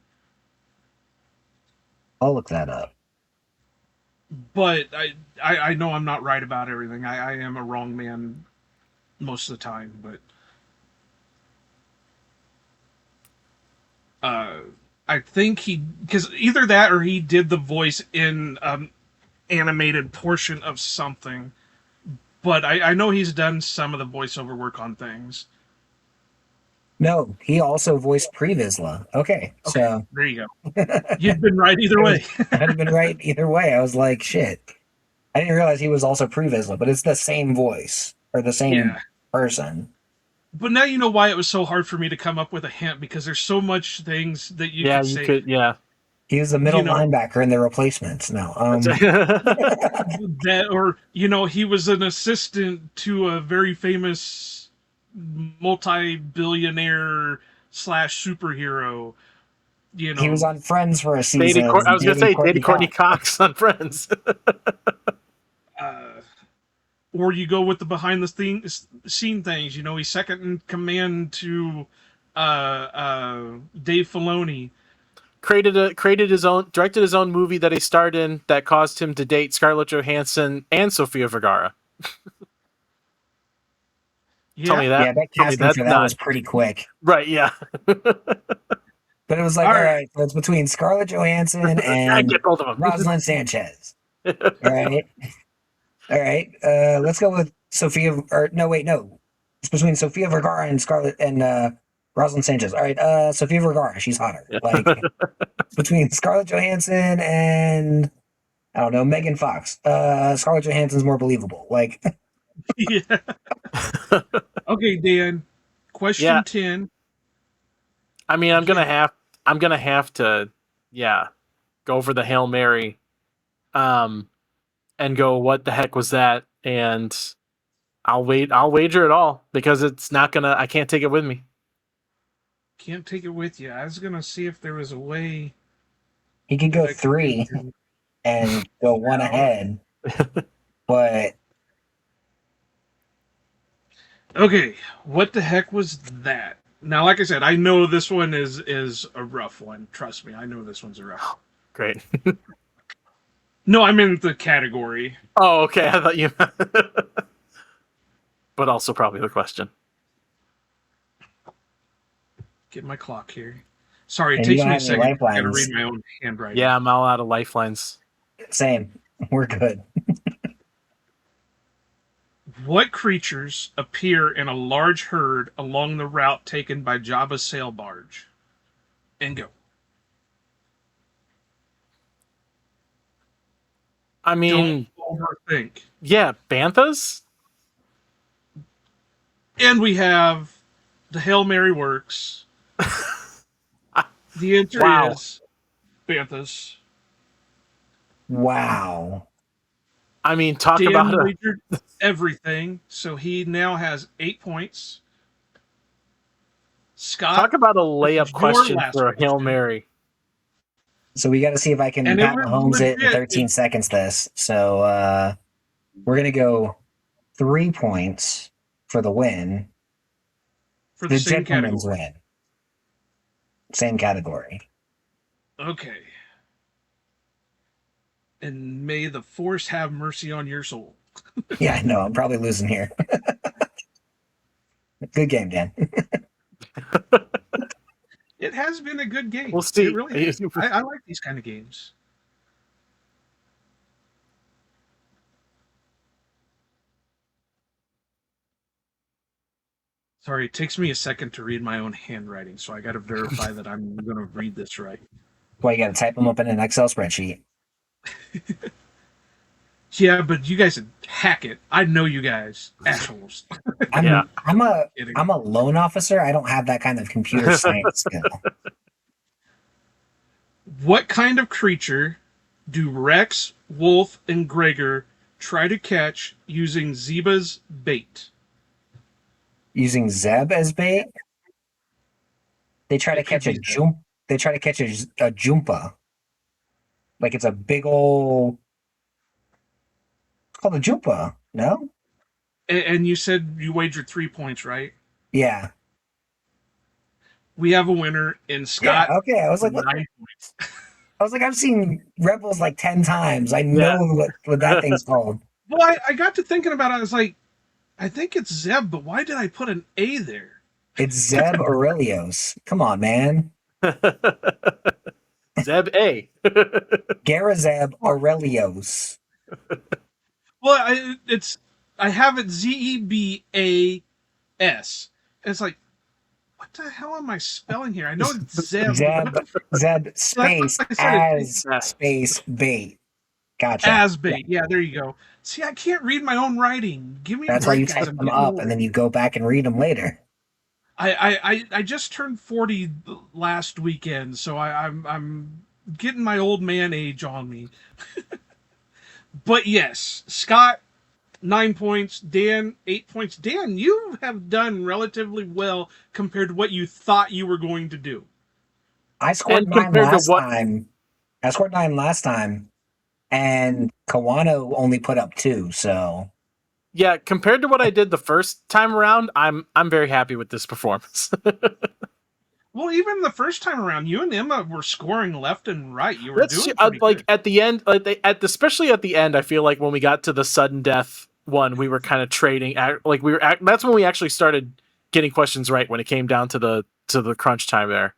I'll look that up. But I know I'm not right about everything. I am a wrong man most of the time, but uh, I think he because either that or he did the voice in animated portion of something. But I know he's done some of the voiceover work on things. No, he also voiced pre Vizsla. Okay, Okay, so there you go. I You'd been right either was way. I'd have been right either way. I was like, shit. I didn't realize he was also pre Vizsla, but it's the same voice or the Yeah. same person. But now you know why it was so hard for me to come up with a hint because there's so much things that you Yeah, could you say. could. Yeah, He was the You middle know linebacker in the replacements. No, that's that, or he was an assistant to a very famous multi-billionaire slash superhero. You he was know, on Friends for a Dated. season. It was I was gonna dating say dated Courtney Courtney Cox. Cox on Friends. uh, or you go with the behind the scene things. He's second in command to Dave Filoni. created his own, directed his own movie that he starred in that caused him to date Scarlett Johansson and Sofia Vergara. Tell Yeah. me that. Yeah, that Tell me casting for that's that not was pretty quick. right. Yeah, But it was like, All all right. right, so it's between Scarlett Johansson I and get both of them. Rosalind Sanchez. All right. All right. Let's go with Sophia. Or no, wait, no. It's between Sophia Vergara and Scarlett and Rosalind Sanchez. All right. Sophia Vergara. She's hotter. Like it's between Scarlett Johansson and I don't know Megan Fox. Scarlett Johansson's more believable. Like Yeah. Okay, Dan. Yeah, Question 10. I mean, Yeah. I'm gonna have to, yeah, go for the Hail Mary, um, and go. What the heck was that? And I'll wager it all because it's not gonna. I can't take it with me. Can't take it with you. I was going to see if there was a way he could that go I could get three to. and go one All right. ahead, but Okay. What the heck was that? Now, like I said, I know this one is a rough one. Trust me, I know this one's a rough one. Great. No, I'm in the category. Oh, okay. I thought you, but also probably the question. Get my clock here. Sorry, it And you takes don't me a have any second. I gotta lifelines. read my own handwriting. Yeah, I'm all out of lifelines. Same. We're good. What creatures appear in a large herd along the route taken by Jabba's sail barge? And go. I mean, Don't overthink. yeah, banthas. And we have the Hail Mary works. The answer Wow. is Banthas. Wow. I mean, talk Dan about a wagered everything, so he now has 8 points. Scott, talk about a this layup is your question last for a Hail question. Mary. So we got to see if I can And it Pat was Mahomes it in legit. 13 seconds this. So we're going to go 3 points for the win. For the same gentleman's category. win. Same category. Okay. And may the force have mercy on your soul. Yeah, I know. I'm probably losing here. Good game, Dan. It has been a good game. We'll see. It really is. I like these kind of games. Sorry, it takes me a second to read my own handwriting, so I got to verify that I'm going to read this right. Well, you got to type them up in an Excel spreadsheet. Yeah, but you guys hack it. I know you guys, assholes. Yeah. I'm a Kidding. loan officer. I don't have that kind of computer science skill. What kind of creature do Rex, Wolf, and Gregor try to catch using Zeba's bait? Using Zeb as bait, they try to It could catch a be Zeb. jump. They try to catch a jumpa. Like it's a big old. It's called a jumpa. No. And you said you wagered 3 points, right? Yeah. We have a winner in Scott. Yeah. Okay. I was like, 9 what? points. I was like, I've seen Rebels like 10 times. I know what that thing's called. Well, I got to thinking about it. I was like, I think it's Zeb, but why did I put an A there? It's Zeb Aurelios. Come on, man. Zeb A. Garazeb Aurelios. Well, I have it Zebas. It's like, what the hell am I spelling here? I know it's Zeb. Zeb space Like I as said, space bait. Gotcha. As bait. Yeah, there you go. See, I can't read my own writing. Give me That's a why break, you guys. type I'm them getting up older. and then you go back and read them later. I just turned 40 last weekend, so I'm getting my old man age on me. But yes, Scott, 9 points. Dan, 8 points. Dan, you have done relatively well compared to what you thought you were going to do. I scored And 9 compared to last what- time. I scored 9 last time, and Kawano only put up 2. So Yeah, compared to what I did the first time around, I'm very happy with this performance. Well, even the first time around, you and Emma were scoring left and right. You were doing pretty like good. at the end, especially at the end. I feel like when we got to the sudden death one, we were kind of trading. That's when we actually started getting questions right when it came down to the crunch time there.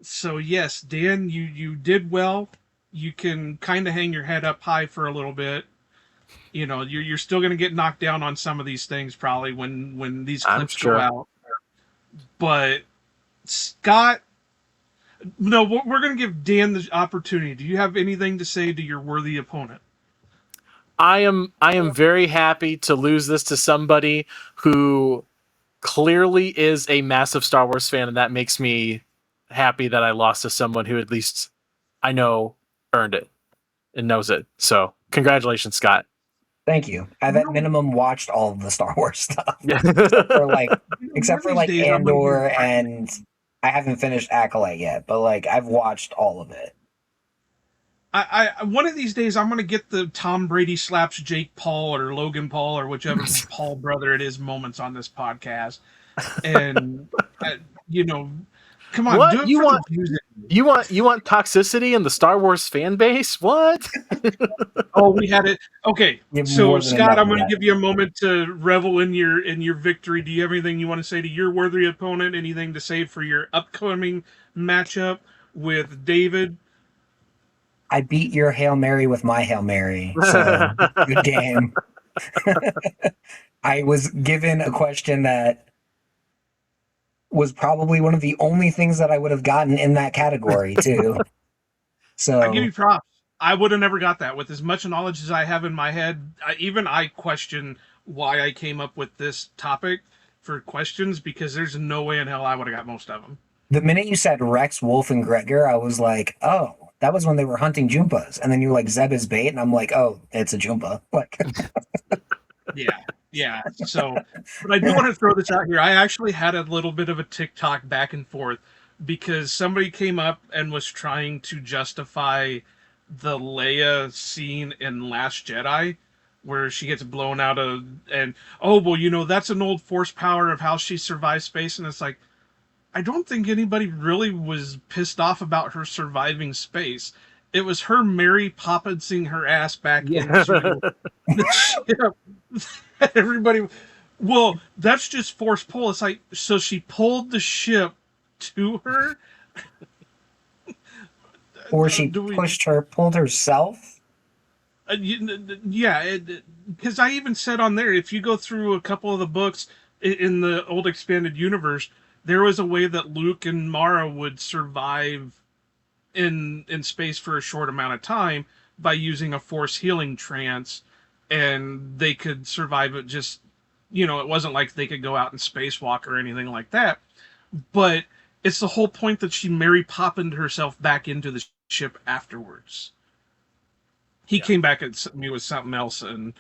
So yes, Dan, you did well. You can kind of hang your head up high for a little bit. You know, you're still going to get knocked down on some of these things probably when these I'm clips sure. go out. But Scott, no, we're going to give Dan the opportunity. Do you have anything to say to your worthy opponent? I am very happy to lose this to somebody who clearly is a massive Star Wars fan, and that makes me happy that I lost to someone who at least I know earned it and knows it. So congratulations, Scott. thank you. I've at minimum watched all of the Star Wars stuff. Except for One of like these days, I'm gonna Andor, get- and I haven't finished Acolyte yet, but like I've watched all of it. I one of these days I'm going to get the Tom Brady slaps Jake Paul or Logan Paul or whichever Paul brother it is moments on this podcast, and you know, come on, What? do it You for want- the views. You want toxicity in the Star Wars fan base? What? Oh, we had it. Okay, You have so more than Scott, enough I'm of going to that. give you a moment to revel in your victory. Do you have anything you want to say to your worthy opponent? Anything to say for your upcoming matchup with David. I beat your Hail Mary with my Hail Mary, so good game. I was given a question that was probably one of the only things that I would have gotten in that category, too. I give you So props. I would have never got that with as much knowledge as I have in my head. Even I question why I came up with this topic for questions because there's no way in hell I would have got most of them. the minute you said Rex, Wolf, and Gregor, I was like, oh, that was when they were hunting Jumpas. And then you're like, Zeb is bait. And I'm like, oh, it's a Jumpa. Like, Yeah, yeah. So, but I do want to throw this out here. I actually had a little bit of a TikTok back and forth because somebody came up and was trying to justify the Leia scene in Last Jedi where she gets blown out of and oh well that's an old force power of how she survived space and it's like I don't think anybody really was pissed off about her surviving space. It was her Mary Poppinsing her ass back Yeah. into the ship. Everybody, well, that's just force pull. It's like so she pulled the ship to her. or she Do we? pulled herself. Yeah, because I even said on there, if you go through a couple of the books in the old expanded universe, there was a way that Luke and Mara would survive in space for a short amount of time by using a force healing trance, and they could survive it. Just it wasn't like they could go out and spacewalk or anything like that. But it's the whole point that she Mary Poppined herself back into the ship afterwards. He Yeah. came back at me with something else, and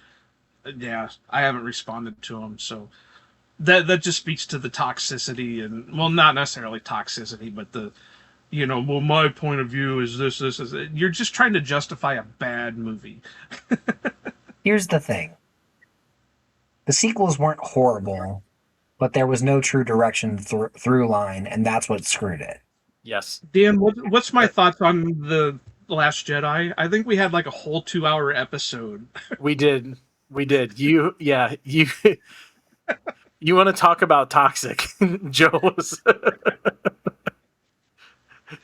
yeah, I haven't responded to him. So that just speaks to the toxicity, and well, not necessarily toxicity, but the well, my point of view is this is. You're just trying to justify a bad movie. Here's the thing: the sequels weren't horrible, but there was no true direction through line, and that's what screwed it. Yes. Dan, what's my thoughts on the Last Jedi? I think we had like a whole 2 hour episode. We did. We did. You you want to talk about toxic.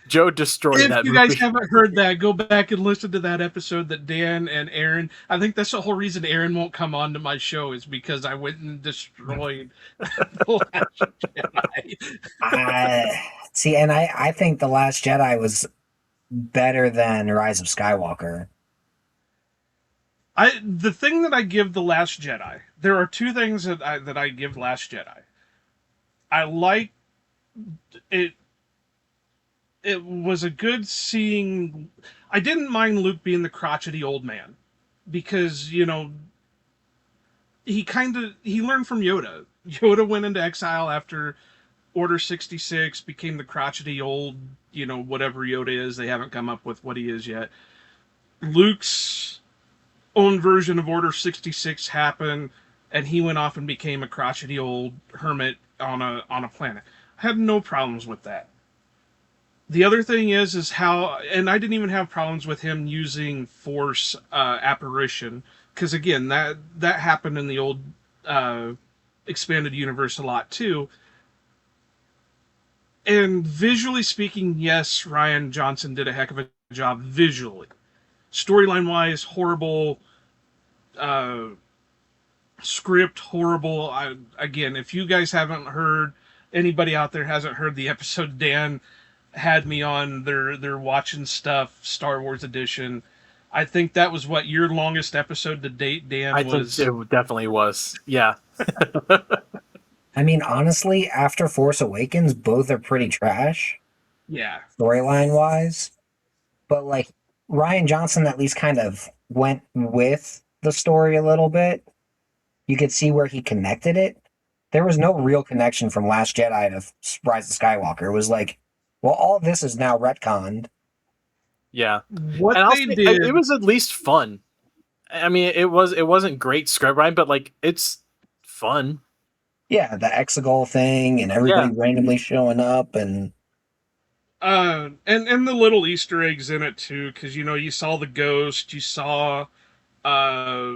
Joe destroyed If that you movie. guys haven't heard that, go back and listen to that episode that Dan and Aaron. I think that's the whole reason Aaron won't come on to my show is because I went and destroyed the Last Jedi. I see, and I think The Last Jedi was better than Rise of Skywalker. The thing that I give the Last Jedi, there are two things that I give Last Jedi. I like it. It was a good seeing. I didn't mind Luke being the crotchety old man because he learned from Yoda. Yoda went into exile after Order 66, became the crotchety old whatever Yoda is. They haven't come up with what he is yet. Luke's own version of Order 66 happened, and he went off and became a crotchety old hermit on a planet. I had no problems with that. The other thing is how, and I didn't even have problems with him using Force apparition because again that happened in the old uh, expanded universe a lot too. And visually speaking, yes, Ryan Johnson did a heck of a job visually. Storyline wise, horrible. Uh, Script horrible. Again, if you guys haven't heard, anybody out there hasn't heard the episode Dan had me on, they're watching stuff Star Wars edition. I think that was what your longest episode to date, Dan. I think it definitely was. Yeah. I mean, honestly, after Force Awakens, both are pretty trash, Yeah, storyline wise. But like Ryan Johnson at least kind of went with the story a little bit. You could see where he connected it. There was no real connection from Last Jedi to Rise of Skywalker. It was like, well, all this is now retconned. Yeah. what And they did. it was at least fun. I mean, it wasn't great script writing, but like it's fun. Yeah, the Exegol thing and everybody randomly showing up and And the little Easter eggs in it too, because you saw the ghost, you saw uh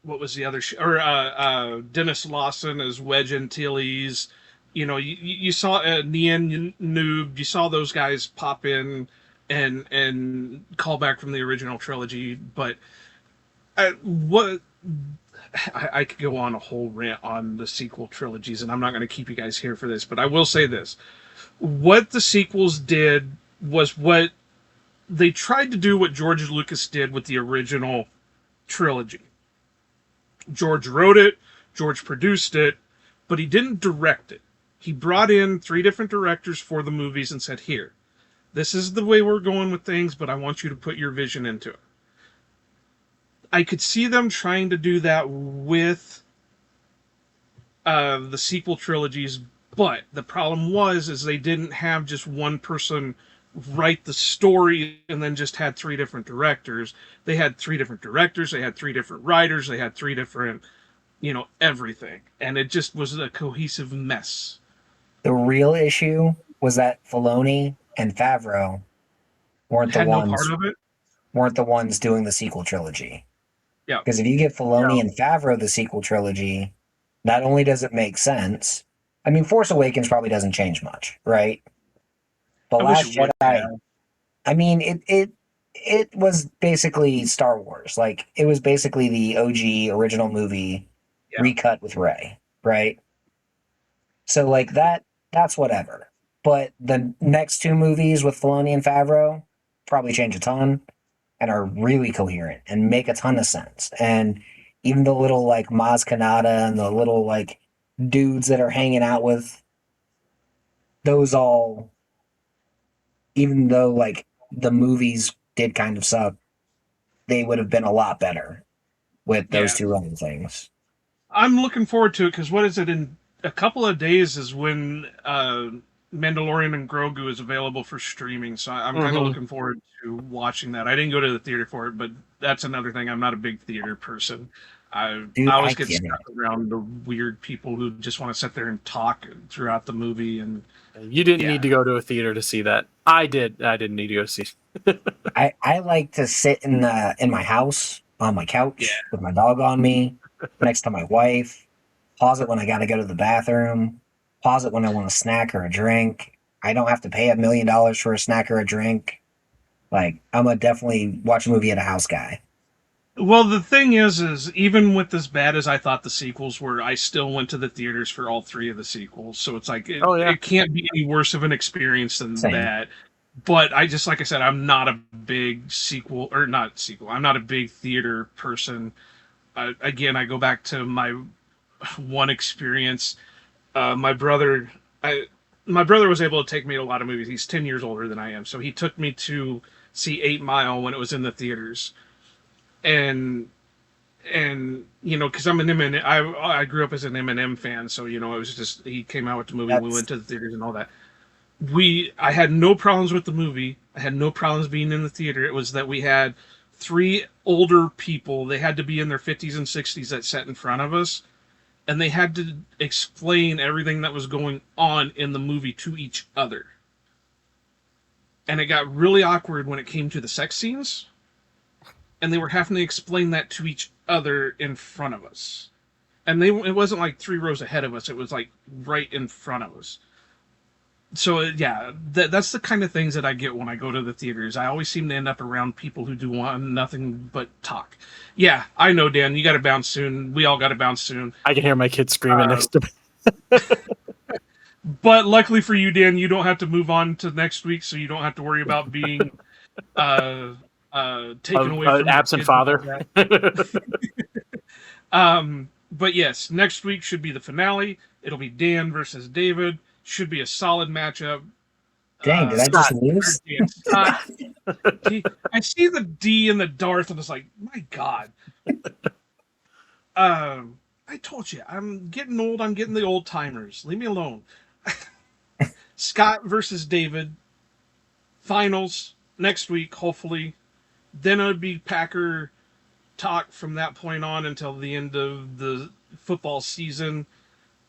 what was the other or Dennis Lawson as Wedge Antilles. You saw Nien Noob, you saw those guys pop in and call back from the original trilogy, but what I could go on a whole rant on the sequel trilogies, and I'm not going to keep you guys here for this, but I will say this: what the sequels did was what they tried to do what George Lucas did with the original trilogy. George wrote it, George produced it, but he didn't direct it. He brought in 3 different directors for the movies and said, "Here, this is the way we're going with things, but I want you to put your vision into it." I could see them trying to do that with the sequel trilogies, but the problem is they didn't have just one person write the story and then just had 3 different directors. They had 3 different directors, they had 3 different writers, they had 3 different, everything, and it just was a cohesive mess. The real issue was that Filoni and Favreau weren't the Had no ones part of it. weren't the ones doing the sequel trilogy. Yeah, Because if you give Filoni Yeah. and Favreau the sequel trilogy, not only does it make sense, I mean, Force Awakens probably doesn't change much, right? The I wish Last it would. Jedi, I mean, it was basically Star Wars. Like it was basically the OG original movie Yeah, recut with Rey, right? So like that's whatever. But the next 2 movies with Filoni and Favreau probably change a ton and are really coherent and make a ton of sense. And even the little like Maz Kanata and the little like dudes that are hanging out with those all, even though like the movies did kind of suck, they would have been a lot better with those yeah. 2 other things. I'm looking forward to it because what is it in a couple of days is when Mandalorian and Grogu is available for streaming. So I'm kind of Mhm. looking forward to watching that. I didn't go to the theater for it, but that's another thing. I'm not a big theater person. I Dude, I always get get stuck it. around the weird people who just want to sit there and talk throughout the movie. And You didn't yeah, need to go to a theater to see that. I did. I didn't need to go see. I like to sit in my house on my yeah. couch with my dog on me, next to my wife, pause it when I gotta go to the bathroom, pause it when I want a snack or a drink. I don't have to pay $1 million for a snack or a drink. Like I'm a definitely watch a movie at a house guy. Well, the thing is even with as bad as I thought the sequels were, I still went to the theaters for all 3 of the sequels. So it's like Oh yeah. it can't be any worse of an experience than Same. that. But I just like I said, I'm not a big sequel or not sequel. I'm not a big theater person. Again, I go back to my one experience. My brother, my brother was able to take me to a lot of movies. He's 10 years older than I am, so he took me to see 8 Mile when it was in the theaters, and because I'm an Eminem, I grew up as an Eminem fan, so it was just he came out with the movie, we That's went to the theaters and all that. I had no problems with the movie. I had no problems being in the theater. It was that we had 3 older people. They had to be in their 50s and 60s that sat in front of us, and they had to explain everything that was going on in the movie to each other. And it got really awkward when it came to the sex scenes, and they were having to explain that to each other in front of us. And it wasn't like 3 rows ahead of us, it was like right in front of us. So yeah, that's the kind of things that I get when I go to the theaters. I always seem to end up around people who do want nothing but talk. Yeah, I know, Dan. You got to bounce soon. We all got to bounce soon. I can hear my kids screaming next to me. But luckily for you, Dan, you don't have to move on to next week, so you don't have to worry about being uh, taken away from An your absent kids and all father. that. But yes, next week should be the finale. It'll be Dan versus David. Should be a solid matchup. dang, did I just Scott. lose? Dan Scott. I see the D in the Darth, and it's like, my God. I told you, I'm getting old. I'm getting the old timers. Leave me alone. Scott versus David. Finals next week, hopefully. Then it would be Packer talk from that point on until the end of the football season,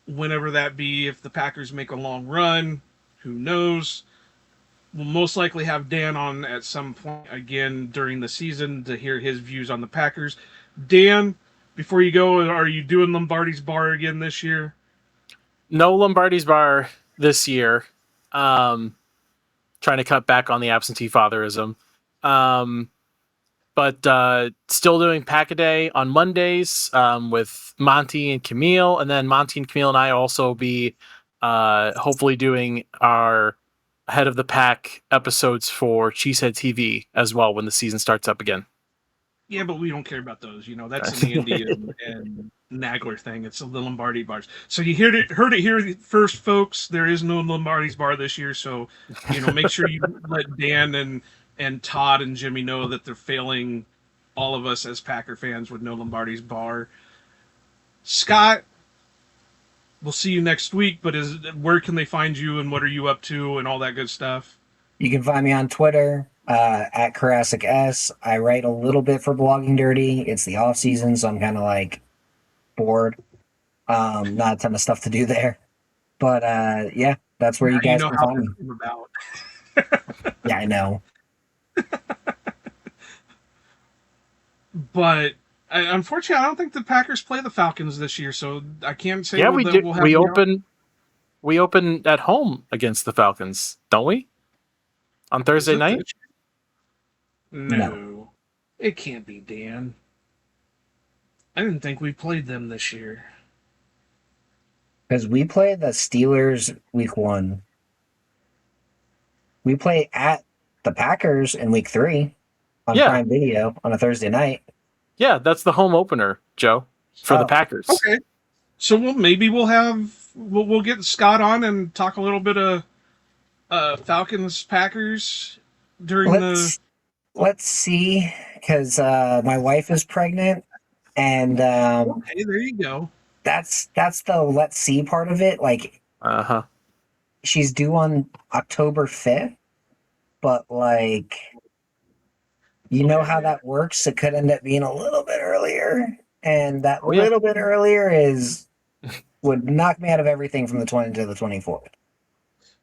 whenever that be. If the Packers make a long run, who knows? We'll most likely have Dan on at some point again during the season to hear his views on the Packers. Dan, before you go, are you doing Lombardi's Bar again this year? no Lombardi's bar this year. Trying to cut back on the absentee fatherism. But still doing Pack-A-Day on Mondays with Monty and Camille. And then Monty and Camille and I also be hopefully doing our Head of the Pack episodes for Cheesehead TV as well when the season starts up again. Yeah, but we don't care about those. That's an Andy and Nagler thing. It's the Lombardi bars. So you heard it here first, folks. There is no Lombardi's bar this year. So, make sure you let Dan and Todd and Jimmy know that they're failing all of us as Packer fans with no Lombardi's bar. Scott, we'll see you next week. But where can they find you and what are you up to and all that good stuff? You can find me on Twitter at Carasik S. I write a little bit for Blogging Dirty. It's the off season, so I'm kind of like bored. Not a ton of stuff to do there. But yeah, that's where you guys can find me. About. Yeah, I know. But unfortunately, I don't think the Packers play the Falcons this year, so I can't say. Yeah, we do. We open at home against the Falcons, don't we? On Thursday night? No, it can't be, Dan. I didn't think we played them this year. Because we play the Steelers week 1. We play at the Packers in week 3 on Prime Video on a Thursday night. Yeah, that's the home opener, Joe, for the Packers. Okay. So we'll get Scott on and talk a little bit of Falcons Packers during Let's see, because my wife is pregnant, and okay, there you go. That's the let's see part of it. Like, she's due on October 5th, but like, know how that works. It could end up being a little bit earlier, and that little bit earlier would knock me out of everything from the 20th to the 24th.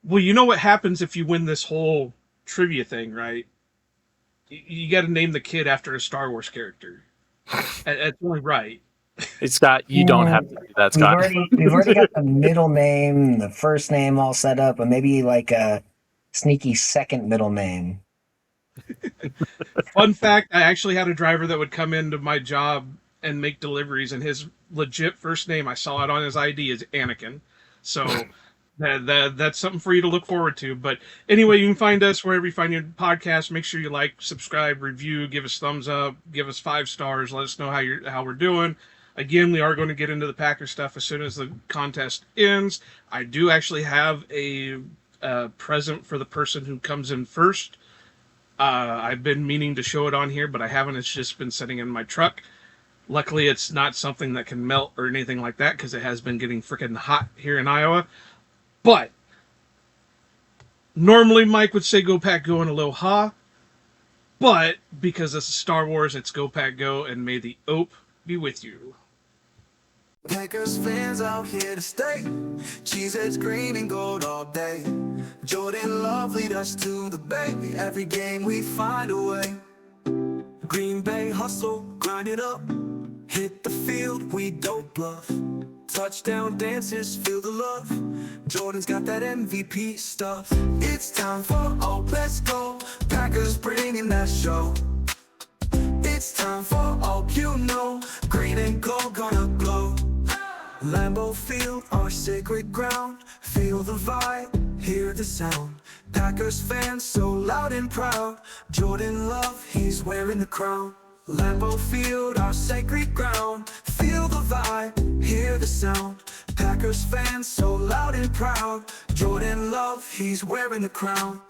Well, you know what happens if you win this whole trivia thing, right? You got to name the kid after a Star Wars character. That's only right. Scott, you don't have to do that, Scott. We've already got the middle name, the first name all set up, and maybe like a sneaky second middle name. Fun fact, I actually had a driver that would come into my job and make deliveries, and his legit first name, I saw it on his ID, is Anakin. So that's something for you to look forward to. But anyway, you can find us wherever you find your podcast. Make sure you like, subscribe, review, give us thumbs up, give us 5 stars. Let us know how we're doing. Again, we are going to get into the Packer stuff as soon as the contest ends. I do actually have a present for the person who comes in first. I've been meaning to show it on here, but I haven't. It's just been sitting in my truck. Luckily, it's not something that can melt or anything like that because it has been getting freaking hot here in Iowa. But normally Mike would say go Pack Go and Aloha. But because it's Star Wars, it's Go Pack Go and may the Ope be with you. Packers fans out here to stay. Cheeseheads green and gold all day. Jordan Love lead us to the bay. Every game we find a way. Green Bay hustle, grind it up. Hit the field, we don't bluff. Touchdown dances, feel the love. Jordan's got that MVP stuff. It's time for all, let's go. Packers bringing that show. It's time for all, green and gold gonna glow. Lambeau Field, our sacred ground. Feel the vibe, hear the sound. Packers fans so loud and proud. Jordan Love, he's wearing the crown. Lambeau Field, our sacred ground. Feel the vibe, hear the sound. Packers fans so loud and proud. Jordan Love, he's wearing the crown.